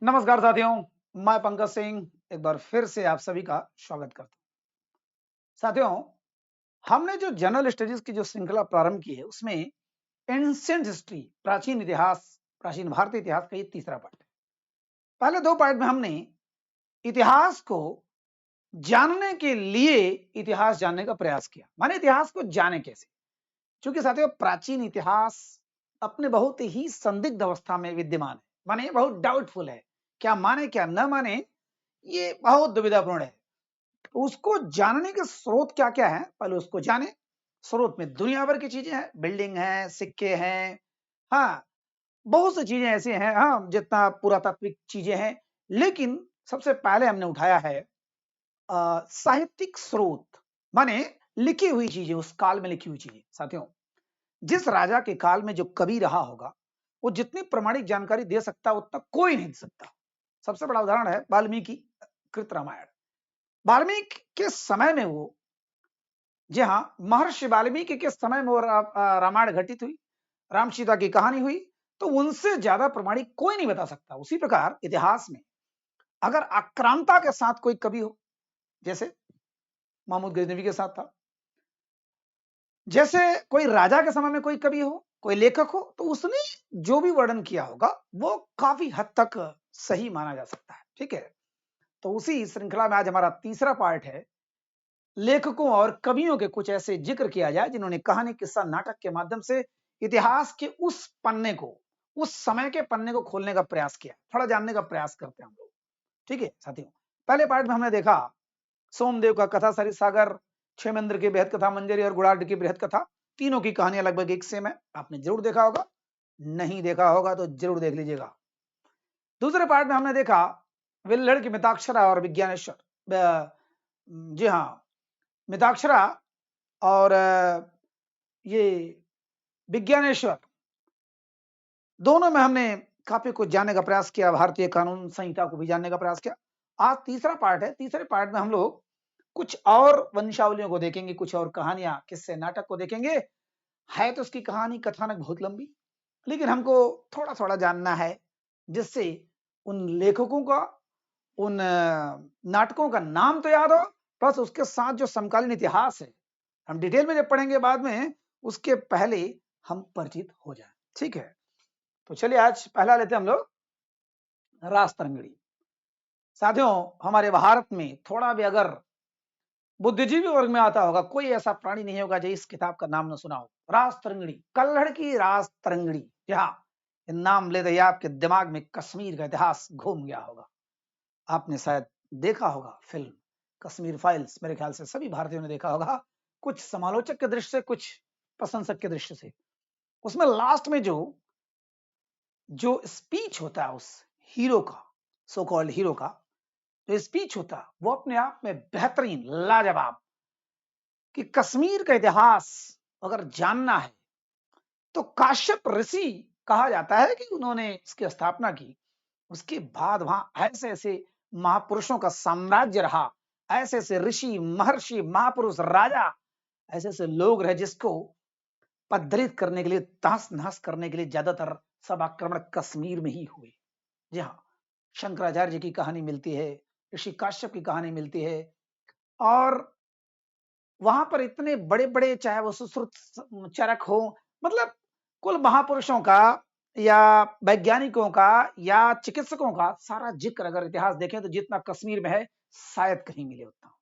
नमस्कार साथियों, मैं पंकज सिंह एक बार फिर से आप सभी का स्वागत करता हूं। साथियों, हमने जो जनरल स्टडीज की जो श्रृंखला प्रारंभ की है उसमें एंशिएंट हिस्ट्री, प्राचीन इतिहास, प्राचीन भारतीय इतिहास का ये तीसरा पार्ट है। पहले दो पार्ट में हमने इतिहास को जानने के लिए इतिहास जानने का प्रयास किया, माने इतिहास को जाने कैसे। क्योंकि साथियों, प्राचीन इतिहास अपने बहुत ही संदिग्ध अवस्था में विद्यमान है, माने बहुत डाउटफुल है। क्या माने क्या न माने, ये बहुत दुविधापूर्ण है। उसको जानने के स्रोत क्या क्या है, पहले उसको जाने। स्रोत में दुनिया भर की चीजें हैं, बिल्डिंग है, सिक्के हैं, हाँ, बहुत सी चीजें ऐसी हैं, हाँ, जितना पुरातात्विक चीजें हैं। लेकिन सबसे पहले हमने उठाया है साहित्यिक स्रोत, माने लिखी हुई चीजें, उस काल में लिखी हुई चीजें। साथियों, जिस राजा के काल में जो कवि रहा होगा, वो जितनी प्रमाणिक जानकारी दे सकता उतना कोई नहीं दे सकता। सबसे बड़ा उदाहरण है वाल्मीकि कृत रामायण। वाल्मीकि के समय में वो, जी हाँ, महर्षि वाल्मीकि के समय में वो रामायण घटित हुई, राम सीता की कहानी हुई, तो उनसे ज्यादा प्रमाणिक कोई नहीं बता सकता। उसी प्रकार इतिहास में अगर आक्रांता के साथ कोई कवि हो, जैसे महमूद गजनवी के साथ था, जैसे कोई राजा के समय में कोई कवि हो, कोई लेखक हो, तो उसने जो भी वर्णन किया होगा वो काफी हद तक सही माना जा सकता है। ठीक है, तो उसी श्रृंखला में आज हमारा तीसरा पार्ट है, लेखकों और कवियों के कुछ ऐसे जिक्र किया जाए जिन्होंने कहानी, किस्सा, नाटक के माध्यम से इतिहास के उस पन्ने को, उस समय के पन्ने को खोलने का प्रयास किया, थोड़ा जानने का प्रयास करते हैं हम लोग। ठीक है साथियों, पहले पार्ट में हमने देखा सोमदेव का कथा सरित सागर, क्षेमेंद्र की बृहद कथा मंजरी और गुड़ाढ़ की बृहद कथा, तीनों की कहानियां लगभग एक सेम है। आपने जरूर देखा होगा, नहीं देखा होगा तो जरूर देख लीजिएगा। दूसरे पार्ट में हमने देखा विल्हड़ की मिताक्षरा और विज्ञानेश्वर, जी हाँ, मिताक्षरा और ये विज्ञानेश्वर, दोनों में हमने काफी कुछ जानने का प्रयास किया, भारतीय कानून संहिता को भी जानने का प्रयास किया। आज तीसरा पार्ट है, तीसरे पार्ट में हम लोग कुछ और वंशावलियों को देखेंगे, कुछ और कहानियां, किस्से, नाटक को देखेंगे। है तो उसकी कहानी कथानक बहुत लंबी, लेकिन हमको थोड़ा थोड़ा जानना है, जिससे उन लेखकों का, उन नाटकों का नाम तो याद हो, प्लस उसके साथ जो समकालीन इतिहास है, हम डिटेल में जब पढ़ेंगे बाद में, उसके पहले हम परिचित हो जाए। ठीक है, तो चलिए आज पहला लेते हैं हम लोग रास तरंगिणी। साथियों, हमारे भारत में थोड़ा भी अगर बुद्धिजीवी वर्ग में आता होगा, कोई ऐसा प्राणी नहीं होगा जो इस किताब का नाम न सुना हो। रास तरंगिणी, कल्हड़ की रास तरंगिणी। हाँ, नाम लेते ही आपके दिमाग में कश्मीर का इतिहास घूम गया होगा। आपने शायद देखा होगा फिल्म कश्मीर फाइल्स, मेरे ख्याल से सभी भारतीयों ने देखा होगा, कुछ समालोचक के दृष्टि से, कुछ प्रशंसक के दृष्टि से। उसमें लास्ट में जो जो स्पीच होता है उस हीरो का, सो कॉल्ड हीरो का जो स्पीच होता है, वो अपने आप में बेहतरीन, लाजवाब। कि कश्मीर का इतिहास अगर जानना है तो काश्यप ऋषि कहा जाता है कि उन्होंने इसकी स्थापना की। उसके बाद वहां ऐसे ऐसे महापुरुषों का साम्राज्य रहा, ऐसे ऐसे ऋषि, महर्षि, महापुरुष, राजा, ऐसे ऐसे लोग रहे जिसको पद्धरित करने के लिए, तहस नहस करने के लिए ज्यादातर सब आक्रमण कश्मीर में ही हुए। जी हाँ, शंकराचार्य जी की कहानी मिलती है, ऋषि काश्यप की कहानी मिलती है, और वहां पर इतने बड़े बड़े, चाहे वो सुश्रुत चरक हो, मतलब कुल महापुरुषों का या वैज्ञानिकों का या चिकित्सकों का सारा जिक्र अगर इतिहास देखें तो जितना कश्मीर में है शायद कहीं मिले उतना।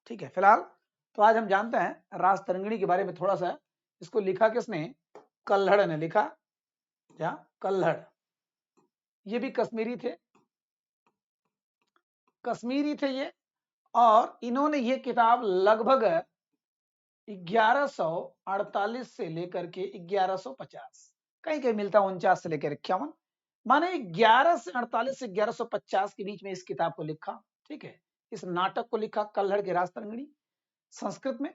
ठीक है, फिलहाल तो आज हम जानते हैं रास तरंगिणी के बारे में थोड़ा सा। इसको लिखा किसने? कल्हड़ ने लिखा। क्या कल्हड़? ये भी कश्मीरी थे, कश्मीरी थे ये। और इन्होंने ये किताब लगभग 1148 से लेकर के 1150, कहीं कहीं मिलता 49 से लेकर 51, माने 1148 से 1150 के बीच में इस किताब को लिखा। ठीक है, इस नाटक को लिखा कल्हड़ की रास तरंगिणी। संस्कृत में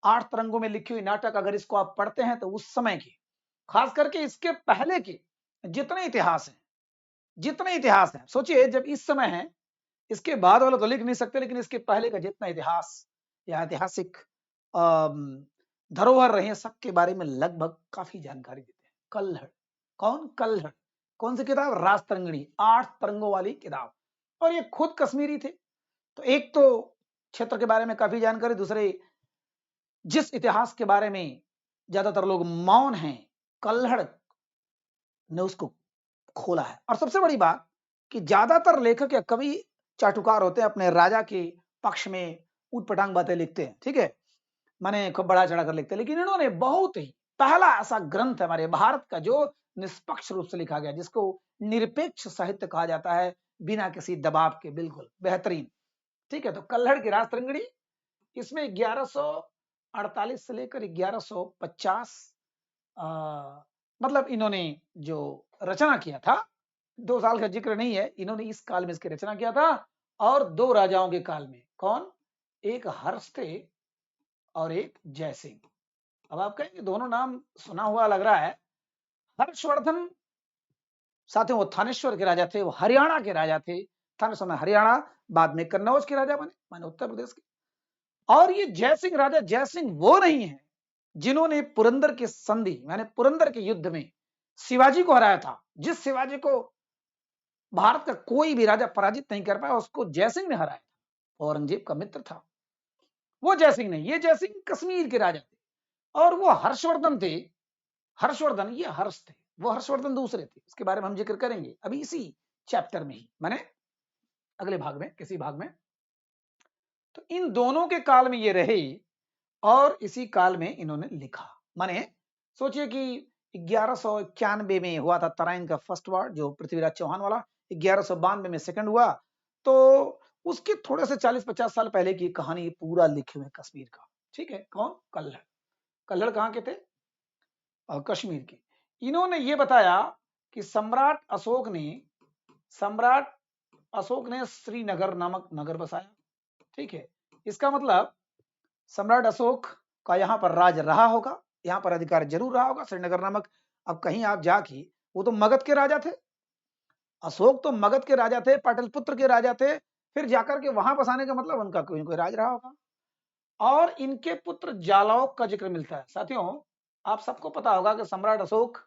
8 तरंगों में लिखी हुई नाटक, अगर इसको आप पढ़ते हैं तो उस समय के, खास करके इसके पहले के जितने इतिहास हैं, जितने इतिहास हैं, सोचिए जब इस समय है, इसके बाद वाला तो लिख नहीं सकते, लेकिन इसके पहले का जितना इतिहास या ऐतिहासिक धरोहर रहे हैं, सबके बारे में लगभग काफी जानकारी देते हैं। कल्हड़, कौन? कल्हड़, कौन सी किताब? राजतरंगिणी, 8 तरंगों वाली किताब। और ये खुद कश्मीरी थे। तो एक तो क्षेत्र के बारे में काफी जानकारी, दूसरे जिस इतिहास के बारे में ज्यादातर लोग मौन हैं, कल्हड़ ने उसको खोला है। और सबसे बड़ी बात कि ज्यादातर लेखक या कवि चाटुकार होते हैं, अपने राजा के पक्ष में ऊटपटांग बातें लिखते हैं, ठीक है, माने खूब बढ़ा चढ़ा कर लिखते हैं। लेकिन इन्होंने बहुत ही पहला ऐसा ग्रंथ है हमारे भारत का जो निष्पक्ष रूप से लिखा गया, जिसको निरपेक्ष साहित्य कहा जाता है, बिना किसी दबाव के, बिल्कुल बेहतरीन। ठीक है, तो कल्हड़ की राजतरंगिणी, इसमें 1148 से लेकर 1150 मतलब इन्होंने जो रचना किया था, 2 साल का जिक्र नहीं है, इन्होंने इस काल में इसकी रचना किया था। और 2 राजाओं के काल में, कौन? एक हर्ष थे और एक जयसिंह। अब आप कहेंगे दोनों नाम सुना हुआ लग रहा है। हर्षवर्धन साथ ही वो थानेश्वर के राजा थे, वो हरियाणा के राजा थे। थानेश्वर में हरियाणा, बाद में कन्नौज के राजा बने, माने उत्तर प्रदेश के। और ये जयसिंह राजा, जयसिंह वो नहीं है जिन्होंने पुरंदर की संधि, माने पुरंदर के युद्ध में शिवाजी को हराया था। जिस शिवाजी को भारत का कोई भी राजा पराजित नहीं कर पाया, उसको जयसिंह ने हराया था, औरंगजेब का मित्र था। वो जयसिंह नहीं, ये जयसिंह कश्मीर के राजा थे। और वो हर्षवर्धन थे, हर्षवर्धन, ये हर्ष थे, वो हर्षवर्धन दूसरे थे। इसके बारे में हम जिक्र करेंगे अभी इसी चैप्टर में ही, माने अगले भाग में, किसी भाग में। तो इन दोनों के काल में ये रहे और इसी काल में इन्होंने लिखा। माने सोचिए कि 1191 में हुआ था तराइन का फर्स्ट वार, जो पृथ्वीराज चौहान वाला। 1192 में सेकंड हुआ। तो उसके थोड़े से 40-50 साल पहले की कहानी पूरा लिखे हुए कश्मीर का। ठीक है, कौन? कल्हड़। कल्हड़ कहाँ के थे? कश्मीर के। इन्होंने ये बताया कि सम्राट अशोक ने श्रीनगर नामक नगर बसाया। ठीक है, इसका मतलब सम्राट अशोक का यहाँ पर राज रहा होगा, यहाँ पर अधिकार जरूर रहा होगा, श्रीनगर नामक। अब कहीं आप जाके, वो तो मगध के राजा थे, अशोक तो मगध के राजा थे, पाटलिपुत्र के राजा थे, फिर जाकर के वहां बसाने का मतलब उनका कोई कोई राज रहा होगा। और इनके पुत्र जालौक का जिक्र मिलता है। साथियों, आप सबको पता होगा कि सम्राट अशोक,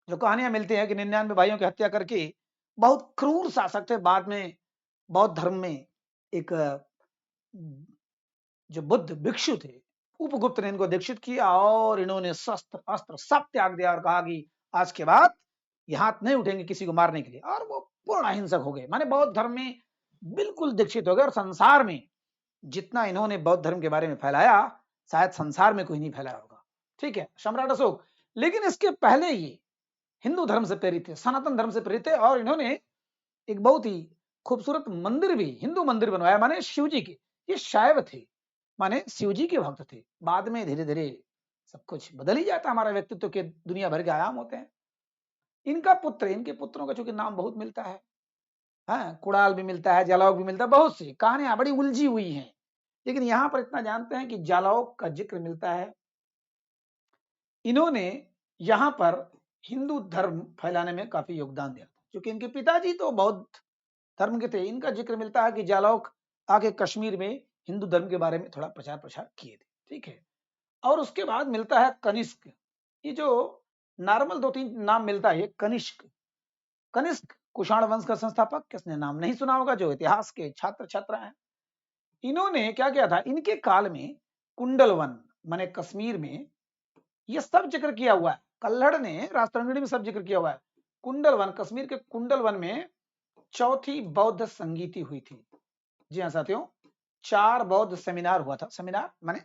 जो कहानियां मिलती हैं कि 99 भाइयों की हत्या करके बहुत क्रूर शासक थे, बाद में बौद्ध धर्म में एक जो बुद्ध भिक्षु थे, उपगुप्त ने इनको दीक्षित किया और इन्होंने शस्त्र अस्त्र सब त्याग दिया और कहा कि आज के बाद ये हाथ नहीं उठेंगे किसी को मारने के लिए। और वो पूर्ण अहिंसक हो गए, माने बौद्ध धर्म में बिल्कुल दीक्षित हो गए। और संसार में जितना इन्होंने बौद्ध धर्म के बारे में फैलाया, शायद संसार में कोई नहीं फैलाया होगा। ठीक है, सम्राट अशोक। लेकिन इसके पहले ये हिंदू धर्म से प्रेरित थे, सनातन धर्म से प्रेरित थे। और इन्होंने एक बहुत ही खूबसूरत मंदिर भी, हिंदू मंदिर बनवाया, माने शिव जी के। ये शैव थे, माने शिव जी के भक्त थे। बाद में धीरे धीरे सब कुछ बदल ही जाता, हमारा व्यक्तित्व के दुनिया भर के आयाम होते हैं। इनका पुत्र, इनके पुत्रों का चूंकि नाम बहुत मिलता है, हाँ, कुणाल भी मिलता है, जालौक भी मिलता है, बहुत सी कहानियां बड़ी उलझी हुई हैं। लेकिन यहां पर इतना जानते हैं कि जालौक का जिक्र मिलता है। इन्होंने यहां पर हिंदू धर्म फैलाने में काफी योगदान दिया था, क्योंकि इनके पिताजी तो बौद्ध धर्म के थे। इनका जिक्र मिलता है कि जालौक आके कश्मीर में हिंदू धर्म के बारे में थोड़ा प्रचार प्रसार किए थे। ठीक है, और उसके बाद मिलता है कनिष्क। ये जो नॉर्मल 2-3 नाम मिलता है, कनिष्क। कनिष्क कुषाण वंश का संस्थापक, किसने नाम नहीं सुना होगा, जो इतिहास के छात्र छात्रा हैं। इन्होंने क्या किया था, इनके काल में कुंडलवन, माने कश्मीर में, ये सब जिक्र किया हुआ है। कल्हड़ ने राजतरंगिणी में सब जिक्र किया हुआ है। कुंडलवन, कश्मीर के कुंडलवन में चौथी बौद्ध संगीति हुई थी। जी हाँ साथियों, 4 बौद्ध सेमिनार हुआ था। सेमिनार माने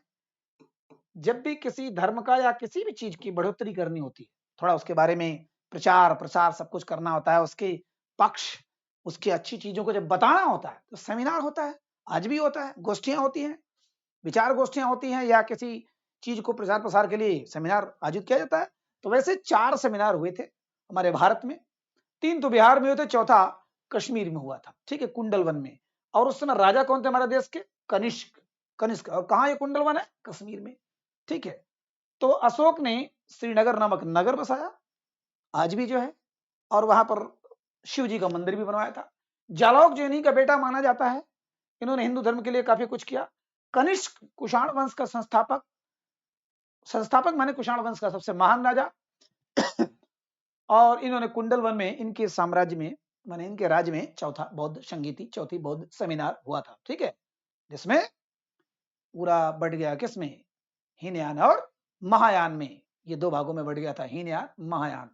जब भी किसी धर्म का या किसी भी चीज की बढ़ोतरी करनी होती है, थोड़ा उसके बारे में प्रचार प्रसार सब कुछ करना होता है, उसके पक्ष, उसकी अच्छी चीजों को जब बताना होता है, तो सेमिनार होता है। आज भी होता है, गोष्ठियां होती हैं, विचार गोष्ठियां होती हैं, या किसी चीज को प्रचार प्रसार के लिए सेमिनार आयोजित किया जाता है। तो वैसे 4 सेमिनार हुए थे हमारे भारत में। 3 तो बिहार में हुए थे, चौथा कश्मीर में हुआ था। ठीक है, कुंडलवन में। और उस समय राजा कौन थे हमारे देश के? कनिष्क। कनिष्क। और कहाँ ये कुंडलवन है? कश्मीर में। ठीक है, तो अशोक ने श्रीनगर नामक नगर बसाया, आज भी जो है, और वहां पर शिव जी का मंदिर भी बनवाया था। जालौक जो इन्हीं का बेटा माना जाता है, इन्होंने हिंदू धर्म के लिए काफी कुछ किया। कनिष्क कुषाण वंश का संस्थापक माने कुषाण वंश का सबसे महान राजा। और इन्होंने कुंडलवन में इनके साम्राज्य में माने इनके राज्य में चौथा बौद्ध संगीति चौथी बौद्ध सेमिनार हुआ था, ठीक है, जिसमें पूरा बढ़ गया किसमें, हीनयान और महायान में, ये दो भागों में बढ़ गया था, हीनयान महायान।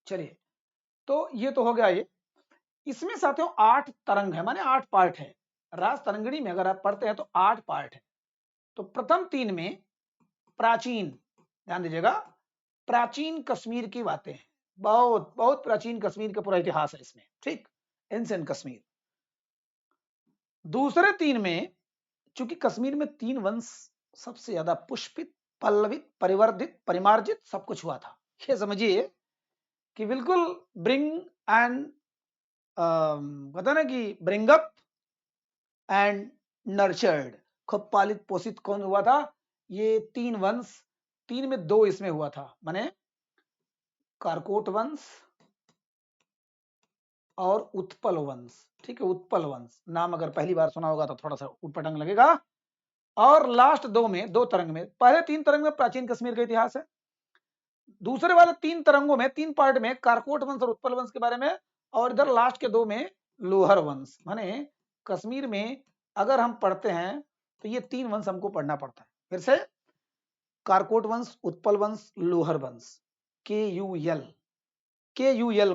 चलिए, तो ये तो हो गया ये। इसमें साथियों 8 तरंग है, माने 8 पार्ट है। राज तरंगिणी में अगर आप पढ़ते हैं तो 8 पार्ट है। तो प्रथम 3 में प्राचीन, ध्यान दीजिएगा, प्राचीन कश्मीर की बातें हैं, बहुत बहुत प्राचीन कश्मीर का पूरा इतिहास है इसमें, ठीक, एंशिएंट कश्मीर। दूसरे 3 में, चूंकि कश्मीर में 3 वंश सबसे ज्यादा पुष्पित, पल्लवित, परिवर्धित, परिमार्जित सब कुछ हुआ था। ये समझिए कि बिल्कुल ब्रिंग एंड पता ना कि ब्रिंग अप एंड नर्चर्ड, खूब पालित पोषित कौन हुआ था, ये 3 वंश, 3 में 2 इसमें हुआ था, माने कारकोट वंश और उत्पल वंश, ठीक है, उत्पल वंश नाम अगर पहली बार सुना होगा तो थोड़ा सा उटपटांग लगेगा। और लास्ट 2 में, 2 तरंग में, पहले 3 तरंग में प्राचीन कश्मीर का इतिहास है, दूसरे वाले 3 तरंगों में, 3 पार्ट में कारकोट वंश और उत्पल वंश के बारे में, और इधर लास्ट के 2 में लोहर वंश। माने कश्मीर में अगर हम पढ़ते हैं तो ये 3 वंश हमको पढ़ना पड़ता है। फिर से, कारकोट वंश, उत्पल वंश, लोहर वंश, KUL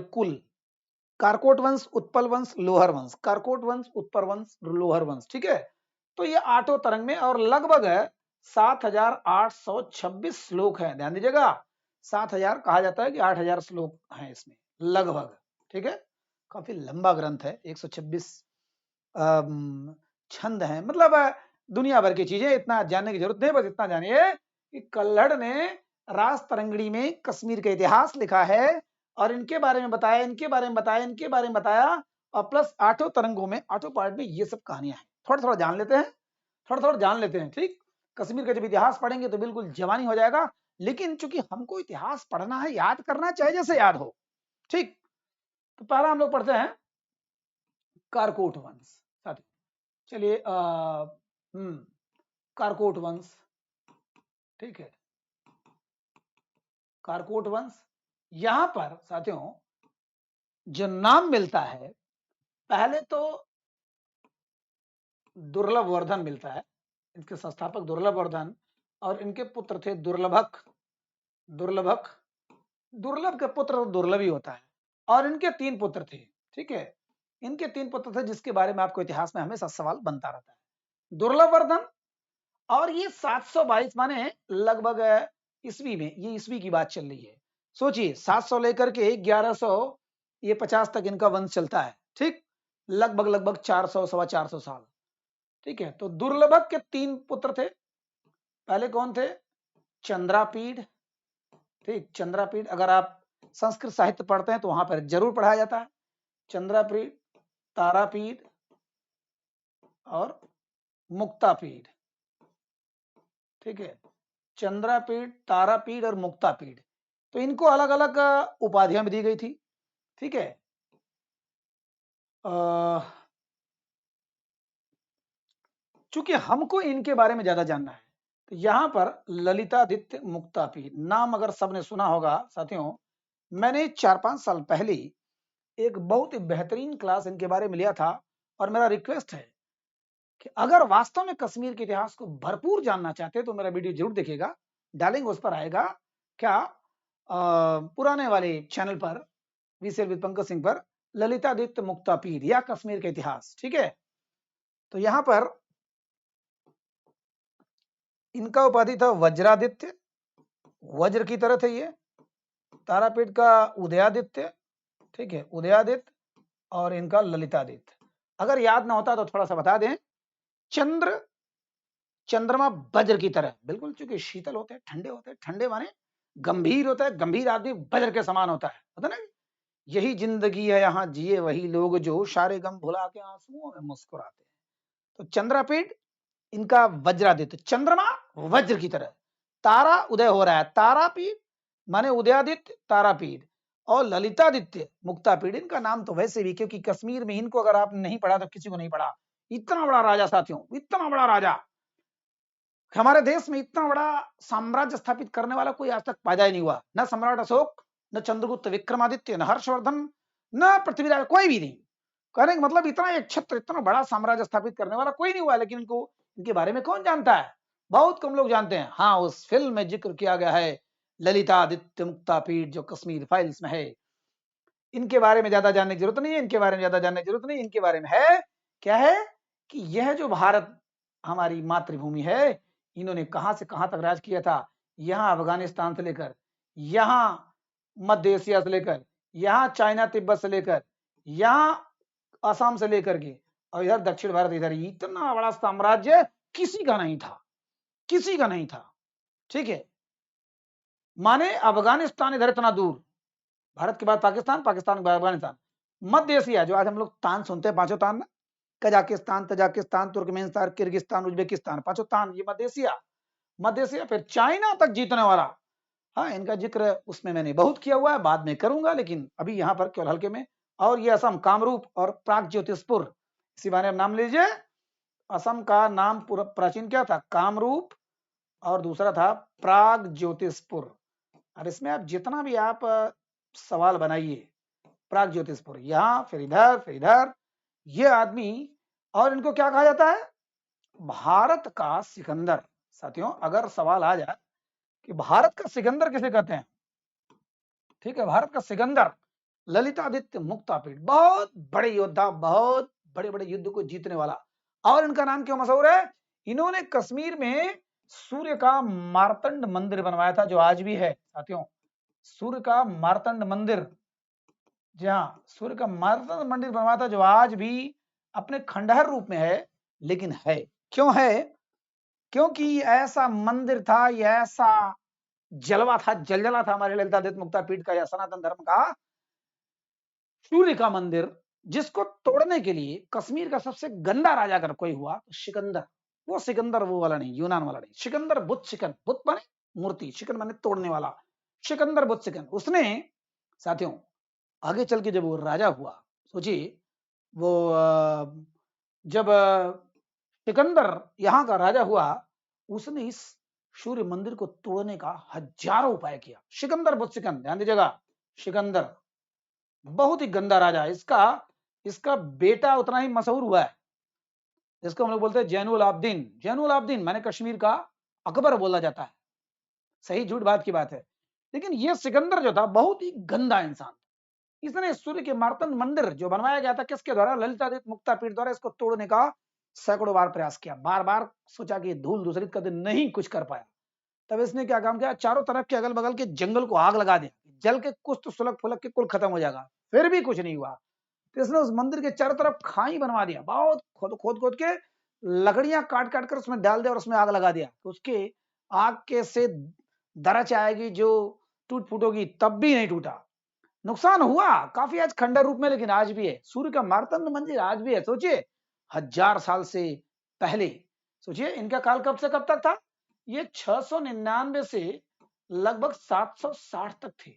कुल, कारकोट वंश, उत्पल वंश, लोहर वंश, कारकोट वंश, उत्पल वंश, लोहर वंश, ठीक है। तो ये 8 तरंग में, और लगभग 7,826 श्लोक है, ध्यान दीजिएगा, 7,000 कहा जाता है कि 8,000 श्लोक हैं इसमें लगभग, ठीक है, काफी लंबा ग्रंथ है, 126 छंद है, मतलब दुनिया भर की चीजें, इतना जानने की जरूरत नहीं, बस इतना जानिए कि कल्हड़ ने राज तरंगिणी में कश्मीर का इतिहास लिखा है, और इनके बारे में बताया, इनके बारे में बताया, इनके बारे में बताया, और प्लस 8 तरंगों में, 8 पार्ट में ये सब कहानियां हैं। थोड़ा थोड़ा जान लेते हैं, थोड़ा थोड़ा जान लेते हैं, ठीक। कश्मीर का जब इतिहास पढ़ेंगे तो बिल्कुल जवानी हो जाएगा, लेकिन चूंकि हमको इतिहास पढ़ना है, याद करना चाहे जैसे याद हो, ठीक। तो पहला हम लोग पढ़ते हैं कारकोट वंश, साथियों, चलिए कारकोट वंश, ठीक है, कारकोट वंश। यहां पर साथियों जो नाम मिलता है, पहले तो दुर्लभ वर्धन मिलता है, इनके संस्थापक दुर्लभ वर्धन, और इनके पुत्र थे दुर्लभक, दुर्लभक, दुर्लभ का पुत्र तो दुर्लभ ही होता है, और इनके 3 पुत्र थे, ठीक है, इनके 3 पुत्र थे, जिसके बारे में आपको इतिहास में हमेशा सवाल बनता रहता है। दुर्लभ वर्धन, और ये 722 माने लगभग ईस्वी में, ये ईस्वी की बात चल रही है, सोचिए 700 लेकर के 1100 ये 50 तक इनका वंश चलता है, ठीक, लगभग लगभग 400 सवा 400 साल, ठीक है। तो दुर्लभक के 3 पुत्र थे, पहले कौन थे, चंद्रापीड, ठीक, चंद्रापीड अगर आप संस्कृत साहित्य पढ़ते हैं तो वहां पर जरूर पढ़ाया जाता है, चंद्रापीड, तारापीड और मुक्तापीड, ठीक है, चंद्रापीड, तारापीड और मुक्तापीड। तो इनको अलग अलग उपाधियां भी दी गई थी, ठीक है। चूंकि हमको इनके बारे में ज्यादा जानना है, तो यहां पर ललितादित्य मुक्तापीड नाम अगर सबने सुना होगा साथियों, मैंने 4-5 साल पहले एक बहुत ही बेहतरीन क्लास इनके बारे में लिया था, और मेरा रिक्वेस्ट है कि अगर वास्तव में कश्मीर के इतिहास को भरपूर जानना चाहते हैं तो मेरा वीडियो जरूर देखिएगा, डालेंगे, उस पर आएगा क्या, पुराने वाले चैनल पर वीसीएल विद पंकज सिंह पर, ललितादित्य मुक्तापीड या कश्मीर का इतिहास, ठीक है। तो यहां पर इनका उपाधि था वज्रादित्य, वज्र की तरह थे ये, तारापीठ का उदयादित्य, ठीक है, उदयादित्य, और इनका ललितादित्य। अगर याद ना होता तो थोड़ा सा बता दें, चंद्र, चंद्रमा वज्र की तरह, बिल्कुल, चूंकि शीतल होते हैं, ठंडे होते हैं, ठंडे माने गंभीर होता है, गंभीर आदमी वज्र के समान होता है, पता ना, यही जिंदगी है यहाँ जिए वही लोग जो सारे गम भुला के आंसुओं में मुस्कुराते हैं। तो चंद्रापीठ इनका वज्रादित्य, चंद्रमा वज्र की तरह, तारा उदय हो रहा है, तारापीठ माने उदयादित्य, तारापीठ, और ललितादित्य मुक्तापीठ। इनका नाम तो वैसे भी, क्योंकि कश्मीर में इनको अगर आप नहीं पढ़ा तो किसी को नहीं पढ़ा, इतना बड़ा राजा साथियों, इतना बड़ा राजा, हमारे देश में इतना बड़ा साम्राज्य स्थापित करने वाला कोई आज तक पैदा ही नहीं हुआ, ना सम्राट अशोक न चंद्रगुप्त विक्रमादित्य, न हर्षवर्धन, न पृथ्वीराज, कोई भी नहीं। कहने का मतलब इतना एक छत्र, इतना बड़ा साम्राज्य स्थापित करने वाला कोई नहीं हुआ, लेकिन इनको इनके बारे में कौन जानता है? बहुत कम लोग जानते हैं। हाँ, उस फिल्म में जिक्र किया गया है ललितादित्य मुक्तापीठ, जो कश्मीर फाइल्स में है। इनके बारे में ज्यादा जानने की जरूरत नहीं है, इनके बारे में ज्यादा जानने की जरूरत नहीं। इनके बारे में है क्या है कि यह जो भारत हमारी मातृभूमि है, इन्होंने कहां से कहां तक राज किया था। यहाँ अफगानिस्तान से लेकर, यहाँ मध्य एशिया से लेकर, यहाँ चाइना तिब्बत से लेकर, यहाँ असम से लेकर के, और इधर दक्षिण भारत, इधर इतना बड़ा साम्राज्य किसी का नहीं था, किसी का नहीं था। ठीक है, माने अफगानिस्तान इधर इतना दूर, भारत के बाद पाकिस्तान, पाकिस्तान के बाद अफगानिस्तान, मध्य एशिया जो आज हम लोग तान सुनते हैं, पांचों तान ना, Kazakhstan, Tajikistan, Turkmenistan, Kyrgyzstan, Uzbekistan, पांचों तान, ये मध्य एशिया। मध्य एशिया फिर चाइना तक जीतने वाला। हाँ, इनका जिक्र उसमें मैंने बहुत किया हुआ है, बाद में करूंगा, लेकिन अभी यहाँ पर केवल हल्के में। और ये असम, कामरूप और प्राग ज्योतिषपुर, इसी बारे में नाम लीजिए। असम का नाम प्राचीन क्या था? कामरूप, और दूसरा था प्राग ज्योतिषपुर। और इसमें आप जितना भी आप सवाल बनाइए, प्राग ज्योतिषपुर, यहाँ फिर इधर फिर इधर, ये आदमी, और इनको क्या कहा जाता है? भारत का सिकंदर। साथियों, अगर सवाल आ जाए कि भारत का सिकंदर किसे कहते हैं, ठीक है, भारत का सिकंदर ललितादित्य मुक्तापीठ, बहुत बड़े योद्धा, बहुत बड़े बड़े युद्ध को जीतने वाला। और इनका नाम क्यों मशहूर है? इन्होंने कश्मीर में सूर्य का मार्तंड मंदिर बनवाया था, जो आज भी है। साथियों, सूर्य का मार्तंड मंदिर, जी हाँ, सूर्य का मार्तंड मंदिर बनवाया था, जो आज भी अपने खंडहर रूप में है, लेकिन है। क्यों है? क्योंकि ऐसा मंदिर था, यह ऐसा जलवा था, जलजला था हमारे ललितादित्य मुक्तापीठ का या सनातन धर्म का सूर्य का मंदिर, जिसको तोड़ने के लिए कश्मीर का सबसे गंदा राजा अगर कोई हुआ तो सिकंदर। वो सिकंदर वो वाला नहीं, यूनान वाला नहीं, सिकंदर बुत शिकन, बुत माने मूर्ति, शिकन माने तोड़ने वाला, सिकंदर बुत शिकन। उसने साथियों आगे चल के जब वो राजा हुआ, सोचिए, वो जब सिकंदर यहाँ का राजा हुआ, उसने इस सूर्य मंदिर को तोड़ने का हजारों उपाय किया। सिकंदर बुत शिकन, ध्यान दीजिएगा, सिकंदर बहुत ही गंदा राजा। इसका बेटा उतना ही मशहूर हुआ है, जिसको हम लोग बोलते हैं जैनुल आब्दीन। जैनुल आब्दीन माने कश्मीर का अकबर बोला जाता है। सही झूठ बात की बात है, लेकिन यह सिकंदर जो था बहुत ही गंदा इंसान। इसने सूर्य के मार्तंड मंदिर जो बनवाया गया था किसके द्वारा? ललितादित्य मुक्तापीठ द्वारा। इसको तोड़ने का सैकड़ों बार प्रयास किया, बार बार सोचा कि धूल दूसरित कर दे, नहीं कुछ कर पाया। तब इसने क्या काम किया? चारों तरफ के अगल बगल के जंगल को आग लगा दिया, जल के कुछ तो सुलग फुलग के कुल खत्म हो जाएगा, फिर भी कुछ नहीं हुआ। तो इसने उस मंदिर के चारों तरफ खाई बनवा दिया, बहुत खोद खोद खोद के लकड़ियां काट काट कर उसमें डाल दिया और उसमें आग लगा दिया। तो उसके आग के से दरच आएगी जो टूट फूटोगी, तब भी नहीं टूटा। नुकसान हुआ काफी आज खंडर रूप में, लेकिन आज भी है। सूर्य का मार्तंड मंदिर आज भी है। सोचिए, 1000 साल से पहले, सोचिए इनका काल कब से कब तक था? ये 699 से लगभग 760 तक थे।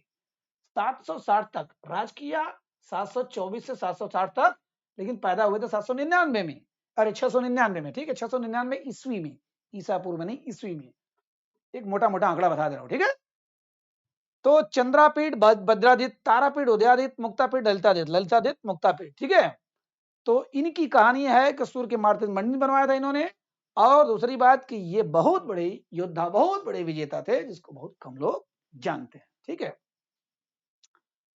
760 तक राज किया, 724 से 760 तक, लेकिन पैदा हुए थे 799 में, अरे 699 में, ठीक है, 699 ईस्वी में, ईसा पूर्व में नहीं, ईस्वी में। एक मोटा मोटा आंकड़ा बता दे रहा हूं, ठीक है। तो चंद्रापीठ, भद्रादित्य, तारापीठ, उदयादित्य, मुक्तापीठ, ललितादित्य, ललितादित्य, मुक्तापीठ, ठीक है। तो इनकी कहानी है कि सूर्य के मार्तंड मंदिर बनवाया था इन्होंने। और दूसरी बात कि ये बहुत बड़े योद्धा, बहुत बड़े विजेता थे, जिसको बहुत कम लोग जानते हैं, ठीक है।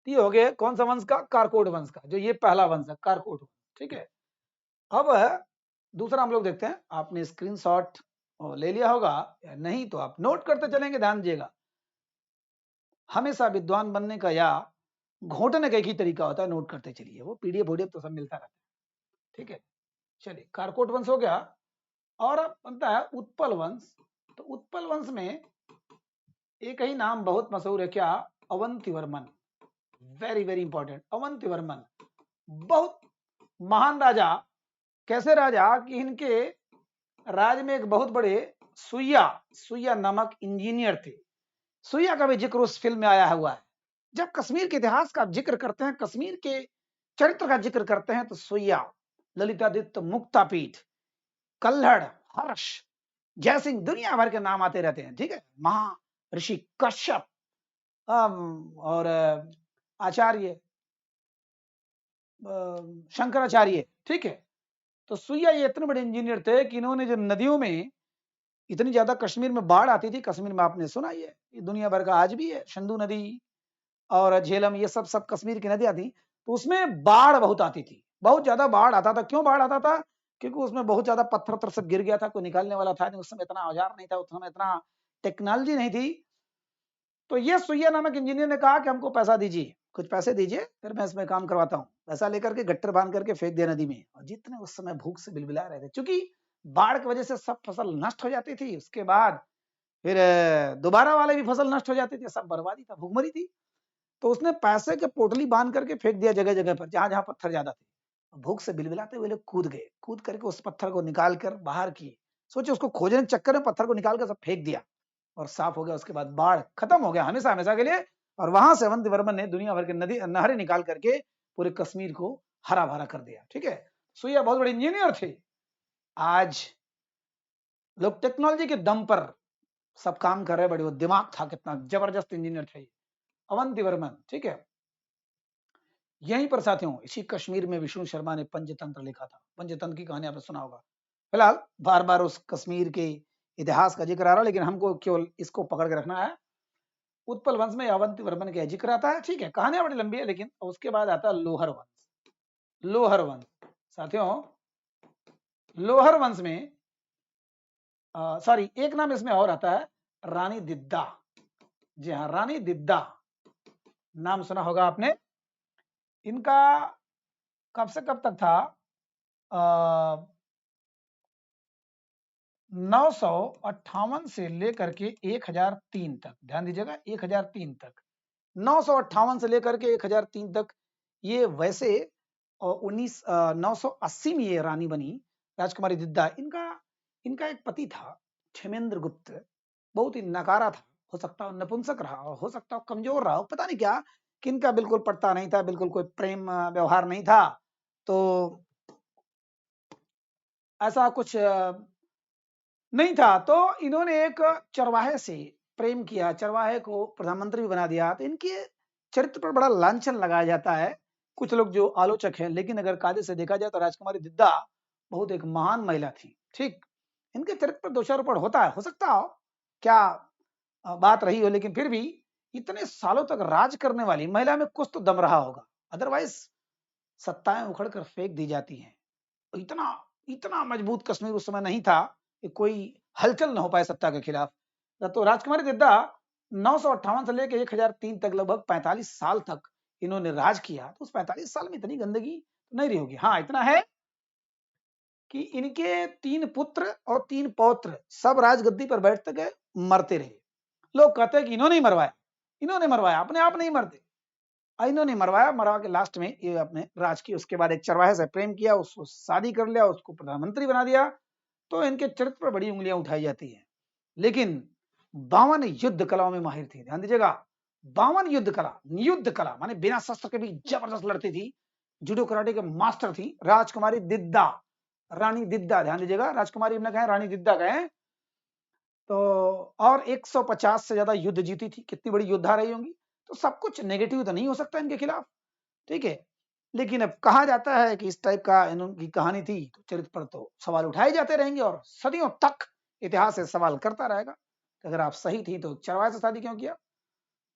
ये हो गया कौन सा वंश का? कारकोट वंश का, जो ये पहला वंश है, कारकोट वंश, ठीक है। अब दूसरा हम लोग देखते हैं। आपने स्क्रीनशॉट ले लिया होगा या नहीं, तो आप नोट करते चलेंगे, ध्यान दीजिएगा। हमेशा विद्वान बनने का या घोटने का एक ही तरीका होता है, नोट करते चलिए। वो पीडीएफ वोडीएफ तो सब मिलता रहता है, ठीक है। चलिए, कारकोट वंश हो गया, और अब बनता है उत्पल वंश। तो उत्पल वंश में एक ही नाम बहुत मशहूर है, क्या? अवंतिवर्मन। वेरी वेरी इंपॉर्टेंट, अवंतिवर्मन बहुत महान राजा। कैसे राजा कि इनके राज में एक बहुत बड़े सुइया नामक इंजीनियर थे। सुइया का भी जिक्र उस फिल्म में आया हुआ है। जब कश्मीर के इतिहास का जिक्र करते हैं, कश्मीर के चरित्र का जिक्र करते हैं, तो सुइया, ललितादित्य मुक्तापीठ, कल्हड़, हर्ष, जयसिंह, दुनिया भर के नाम आते रहते हैं, ठीक है। महा ऋषि कश्यप, और आचार्य शंकराचार्य, ठीक है। तो सुइया ये इतने बड़े इंजीनियर थे कि इन्होंने जो नदियों में इतनी ज्यादा कश्मीर में बाढ़ आती थी, कश्मीर में आपने सुना ही है, ये दुनिया भर का आज भी है, सिंधु नदी और झेलम, ये सब सब कश्मीर की नदियां थी। तो उसमें बाढ़ बहुत आती थी, बहुत ज्यादा बाढ़ आता था। क्यों बाढ़ आता था? क्योंकि उसमें बहुत ज्यादा पत्थर उत्थर सब गिर गया था, कोई निकालने वाला था नहीं, उस समय इतना औजार नहीं था, उस समय इतना टेक्नोलॉजी नहीं थी। तो ये सुइया नामक इंजीनियर ने कहा कि हमको पैसा दीजिए, कुछ पैसे दीजिए, फिर मैं इसमें काम करवाता हूँ। पैसा लेकर के गट्टर बांध करके फेंक दिया नदी में, और जितने उस समय भूख से बिलबिला रहे थे, क्योंकि बाढ़ की वजह से सब फसल नष्ट हो जाती थी, उसके बाद फिर दोबारा वाले भी फसल नष्ट हो जाती थी, सब बर्बादी था, भूखमरी थी। तो उसने पैसे के पोटली बांध करके फेंक दिया जगह जगह पर, जहां जहां पत्थर ज्यादा थे। भूख से बिलबिलाते हुए लोग कूद गए, कूद करके उस पत्थर को निकाल कर बाहर किए, सोचे उसको खोजने के चक्कर में पत्थर को निकाल कर सब फेंक दिया, और साफ हो गया। उसके बाद बाढ़ खत्म हो गया हमेशा हमेशा के लिए। और वहां से अवंतिवर्मन ने दुनिया भर के नदी नहरें निकाल करके पूरे कश्मीर को हरा भरा कर दिया, ठीक है। सुइया बहुत बड़े इंजीनियर थे। आज लोग टेक्नोलॉजी के दम पर सब काम कर रहे, बड़े वो दिमाग था, कितना जबरदस्त इंजीनियर थे अवंतिवर्मन, ठीक है। यहीं पर साथियों, इसी कश्मीर में विष्णु शर्मा ने पंचतंत्र लिखा था। पंचतंत्र की कहानी आपने सुना होगा। फिलहाल बार बार उस कश्मीर के इतिहास का जिक्र आ रहा है, लेकिन हमको केवल इसको पकड़ के रखना है। उत्पल वंश में अवंतिवर्मन का जिक्र आता है, ठीक है। कहानियां बड़ी लंबी है, लेकिन उसके बाद आता है लोहर वंश। लोहर वंश साथियों, लोहर वंश में सॉरी, एक नाम इसमें और आता है, रानी दिद्दा। जी हाँ, रानी दिद्दा नाम सुना होगा आपने। इनका कब से कब तक था? 958 से लेकर के 1003 तक, ध्यान दीजिएगा, 1003 तक, 958 से लेकर के 1003 तक ये वैसे। और 980 में ये रानी बनी, राजकुमारी दिद्दा। इनका इनका एक पति था क्षेमेंद्र गुप्त, बहुत ही नकारा था, हो सकता हो नपुंसक रहा, हो सकता हो कमजोर रहा, पता नहीं क्या, कि इनका बिल्कुल पटता नहीं था, बिल्कुल कोई प्रेम व्यवहार नहीं था। तो ऐसा कुछ नहीं था। तो इन्होंने एक चरवाहे से प्रेम किया, चरवाहे को प्रधानमंत्री भी बना दिया। तो इनके चरित्र पर बड़ा लांछन लगाया जाता है कुछ लोग जो आलोचक हैं, लेकिन अगर कायदे से देखा जाए तो राजकुमारी दिद्दा बहुत एक महान महिला थी, ठीक। इनके चरित्र पर दोषारोपण होता है, हो सकता हो क्या बात रही हो, लेकिन फिर भी इतने सालों तक राज करने वाली महिला में कुछ तो दम रहा होगा, अदरवाइज सत्ताएं उखड़ कर फेंक दी जाती हैं। इतना इतना मजबूत कश्मीर उस समय नहीं था कि कोई हलचल न हो पाए सत्ता के खिलाफ। तो राजकुमारी दिद्दा 958 से लेकर 1003 तक, लगभग 45 साल तक इन्होंने राज किया। तो उस 45 साल में इतनी गंदगी तो नहीं रही होगी। हाँ, इतना है कि इनके 3 पुत्र और 3 पौत्र सब राजगद्दी पर बैठते गए, मरते रहे। लोग कहते हैं कि इन्होंने ही मरवाया, इन्होंने मरवाया, अपने आप नहीं मरते, इन्होंने मरवाया, मरवा के लास्ट में ये अपने राज की। उसके बाद एक चरवाहे से प्रेम किया, उसको शादी कर लिया, उसको प्रधानमंत्री बना दिया। तो इनके चरित्र पर बड़ी उंगलियां उठाई जाती हैं। लेकिन 52 युद्ध कलाओं में माहिर थी, ध्यान दीजिएगा, 52 युद्ध कला माने बिना शस्त्र के भी जबरदस्त लड़ती थी, जूडो कराटे के मास्टर थी राजकुमारी दिद्दा, रानी दिद्दा, ध्यान दीजिएगा, राजकुमारी न कहें, रानी दिद्दा कहें। तो और 150 से ज्यादा युद्ध जीती थी, कितनी बड़ी योद्धा रही होंगी। तो सब कुछ नेगेटिव तो नहीं हो सकता इनके खिलाफ, ठीक है। लेकिन अब कहा जाता है कि इस टाइप का इनकी कहानी थी, तो चरित्र पर तो सवाल उठाए जाते रहेंगे, और सदियों तक इतिहास से सवाल करता रहेगा। अगर आप सही थी तो चरवाहे से शादी क्यों किया?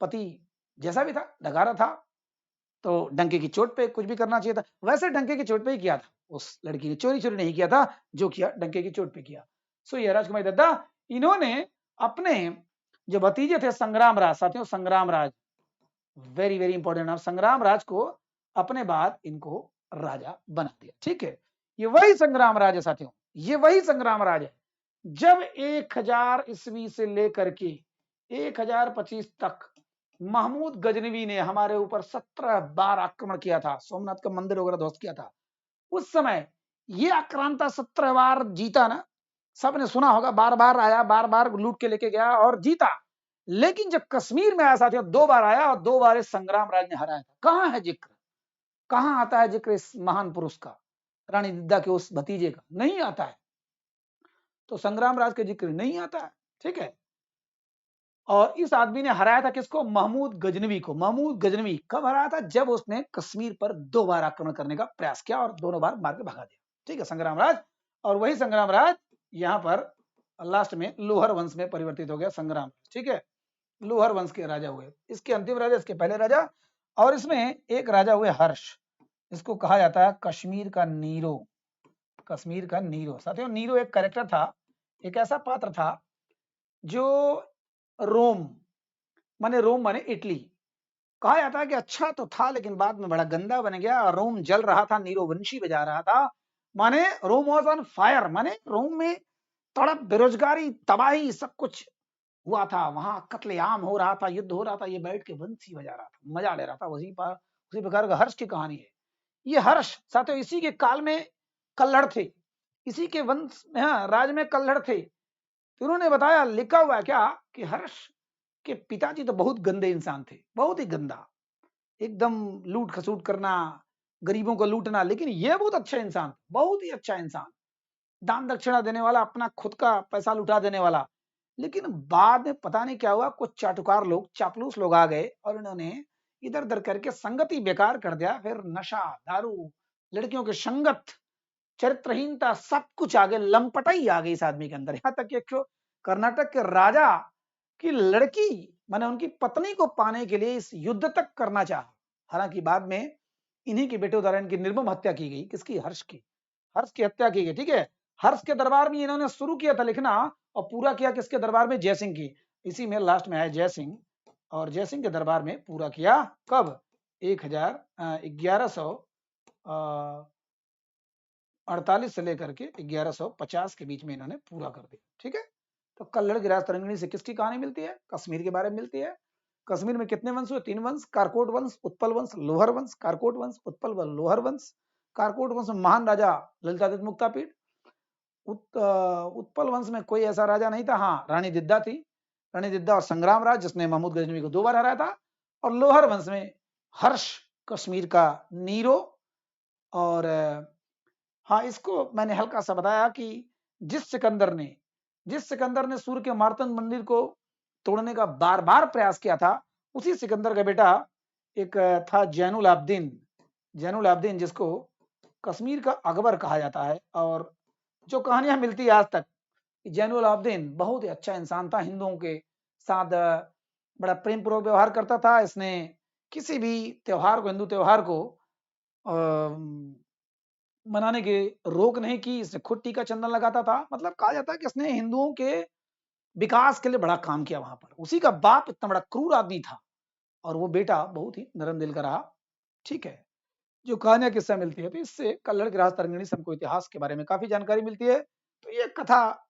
पति जैसा भी था, डगारा था, तो डंके की चोट पे कुछ भी करना चाहिए था। वैसे डंके की चोट पे ही किया था, उस लड़की ने चोरी चोरी नहीं किया था, जो किया डंके की चोट पे किया। सो ये राजकुमारी दत्ता, इन्होंने अपने जो भतीजे थे संग्राम राज, साथियों संग्राम राज, वेरी वेरी इंपॉर्टेंट नाम, संग्राम राज को अपने बाद इनको राजा बना दिया, ठीक है। ये वही संग्राम राज है साथियों, ये वही संग्राम राज है जब 1000 ईस्वी से लेकर के 1025 तक महमूद गजनवी ने हमारे ऊपर 17 बार आक्रमण किया था, सोमनाथ का मंदिर वगैरह ध्वस्त किया था। उस समय ये आक्रांता 17 बार जीता ना, सबने सुना होगा, बार बार आया, बार बार लूट के लेके गया और जीता। लेकिन जब कश्मीर में आया साथियों, 2 बार आया और 2 बार इस संग्राम राज ने हराया था। कहां है जिक्र, कहां आता है जिक्र इस महान पुरुष का, रानी दिद्दा के उस भतीजे का? नहीं आता है। तो संग्राम राज के जिक्र नहीं आता है, ठीक है। और इस आदमी ने हराया था किसको? महमूद गजनवी को। महमूद गजनवी कब हराया था? जब उसने कश्मीर पर 2 बार आक्रमण करने का प्रयास किया और दोनों बार मार के भगा दिया। ठीक है, संग्राम राज। और वही संग्राम राज यहाँ पर लास्ट में लोहर वंश में परिवर्तित हो गया संग्राम। ठीक है, लोहर वंश के राजा हुए, इसके अंतिम राजा, इसके पहले राजा। और इसमें एक राजा हुए हर्ष, इसको कहा जाता है कश्मीर का नीरो। कश्मीर का नीरो। साथियों, नीरो एक कैरेक्टर था, एक ऐसा पात्र था जो रोम माने इटली, कहा जाता है कि अच्छा तो था लेकिन बाद में बड़ा गंदा बन गया। रोम जल रहा था, नीरो वंशी बजा रहा था। माने रोम वॉज ऑन फायर, माने रोम में तड़प, बेरोजगारी, तबाही, सब कुछ हुआ था। वहां कत्लेआम हो रहा था, युद्ध हो रहा था, ये बैठ के बंसी बजा रहा था, मजा ले रहा था। उसी प्रकार का हर्ष की कहानी है ये। हर्ष साथियों इसी के काल में कल्हड़ थे, इसी के वंश में, हाँ, राज में कल्हड़ थे। तो उन्होंने बताया, लिखा हुआ है क्या कि हर्ष के पिताजी तो बहुत गंदे इंसान थे, बहुत ही गंदा, एकदम लूट खसूट करना, गरीबों को लूटना। लेकिन ये बहुत अच्छा इंसान, बहुत ही अच्छा इंसान, दान दक्षिणा देने वाला, अपना खुद का पैसा लुटा देने वाला। लेकिन बाद में पता नहीं क्या हुआ, कुछ चाटुकार लोग, चापलूस लोग आ गए और इन्होंने इधर उधर करके संगति बेकार कर दिया। फिर नशा, दारू, लड़कियों की संगत, चरित्रहीनता, सब कुछ आ गया, लंपटाई आ गई इस आदमी के अंदर। यहाँ तक कि एक कर्नाटक के राजा की लड़की, माने उनकी पत्नी को पाने के लिए इस युद्ध तक करना चाहा। हालांकि बाद में इन्हीं के बेटे द्वारा इनकी निर्मम हत्या की गई। किसकी? हर्ष की। हर्ष की हत्या की गई। ठीक है, हर्ष के दरबार में इन्होंने शुरू किया था लिखना और पूरा किया किसके दरबार में? जयसिंह की। इसी में लास्ट में आया जयसिंह, और जयसिंह के दरबार में पूरा किया। कब? 1148 से लेकर के 1150 के बीच में इन्होंने पूरा कर दिया। ठीक है, तो कल्हड़ की राज तरंगिणी से किसकी कहानी मिलती है? कश्मीर के बारे में मिलती है। कश्मीर में कितने वंश हुए? 3 वंश, कारकोट वंश, उत्पल वंश, लोहर वंश। कारकोट वंश, उत्पल वंश, लोहर वंश। कारकोट वंश में महान राजा ललितादित्य मुक्तापीड। उत्पल वंश में कोई ऐसा राजा नहीं था, हाँ, रानी दिद्दा थी, रानी दिद्दा और संग्राम राज, जिसने महमूद गजनवी को 2 बार हराया था। और लोहर वंश में हर्ष, कश्मीर का नीरो। और हाँ, इसको मैंने हल्का सा बताया कि जिस सिकंदर ने सूर्य के मार्तंड मंदिर को तोड़ने का बार बार प्रयास किया था, उसी सिकंदर का बेटा एक था जैनुल आब्दीन, जिसको कश्मीर का अकबर कहा जाता है। और जो कहानियां मिलती है आज तक, जैनुल आब्दीन बहुत ही अच्छा इंसान था, हिंदुओं के साथ बड़ा प्रेम पूर्वक व्यवहार करता था। इसने किसी भी त्योहार को, हिंदू त्योहार को मनाने की रोक नहीं की। इसने खुद टीका चंदन लगाता था। मतलब कहा जाता है कि इसने हिंदुओं के विकास के लिए बड़ा काम किया वहां पर। उसी का बाप इतना बड़ा क्रूर आदमी था और वो बेटा बहुत ही नरम दिल का रहा। ठीक है, जो कहानियां किस्सा मिलती है, तो इससे कल्हड़ की राज तरंगिणी से हमको इतिहास के बारे में काफी जानकारी मिलती है। तो ये कथा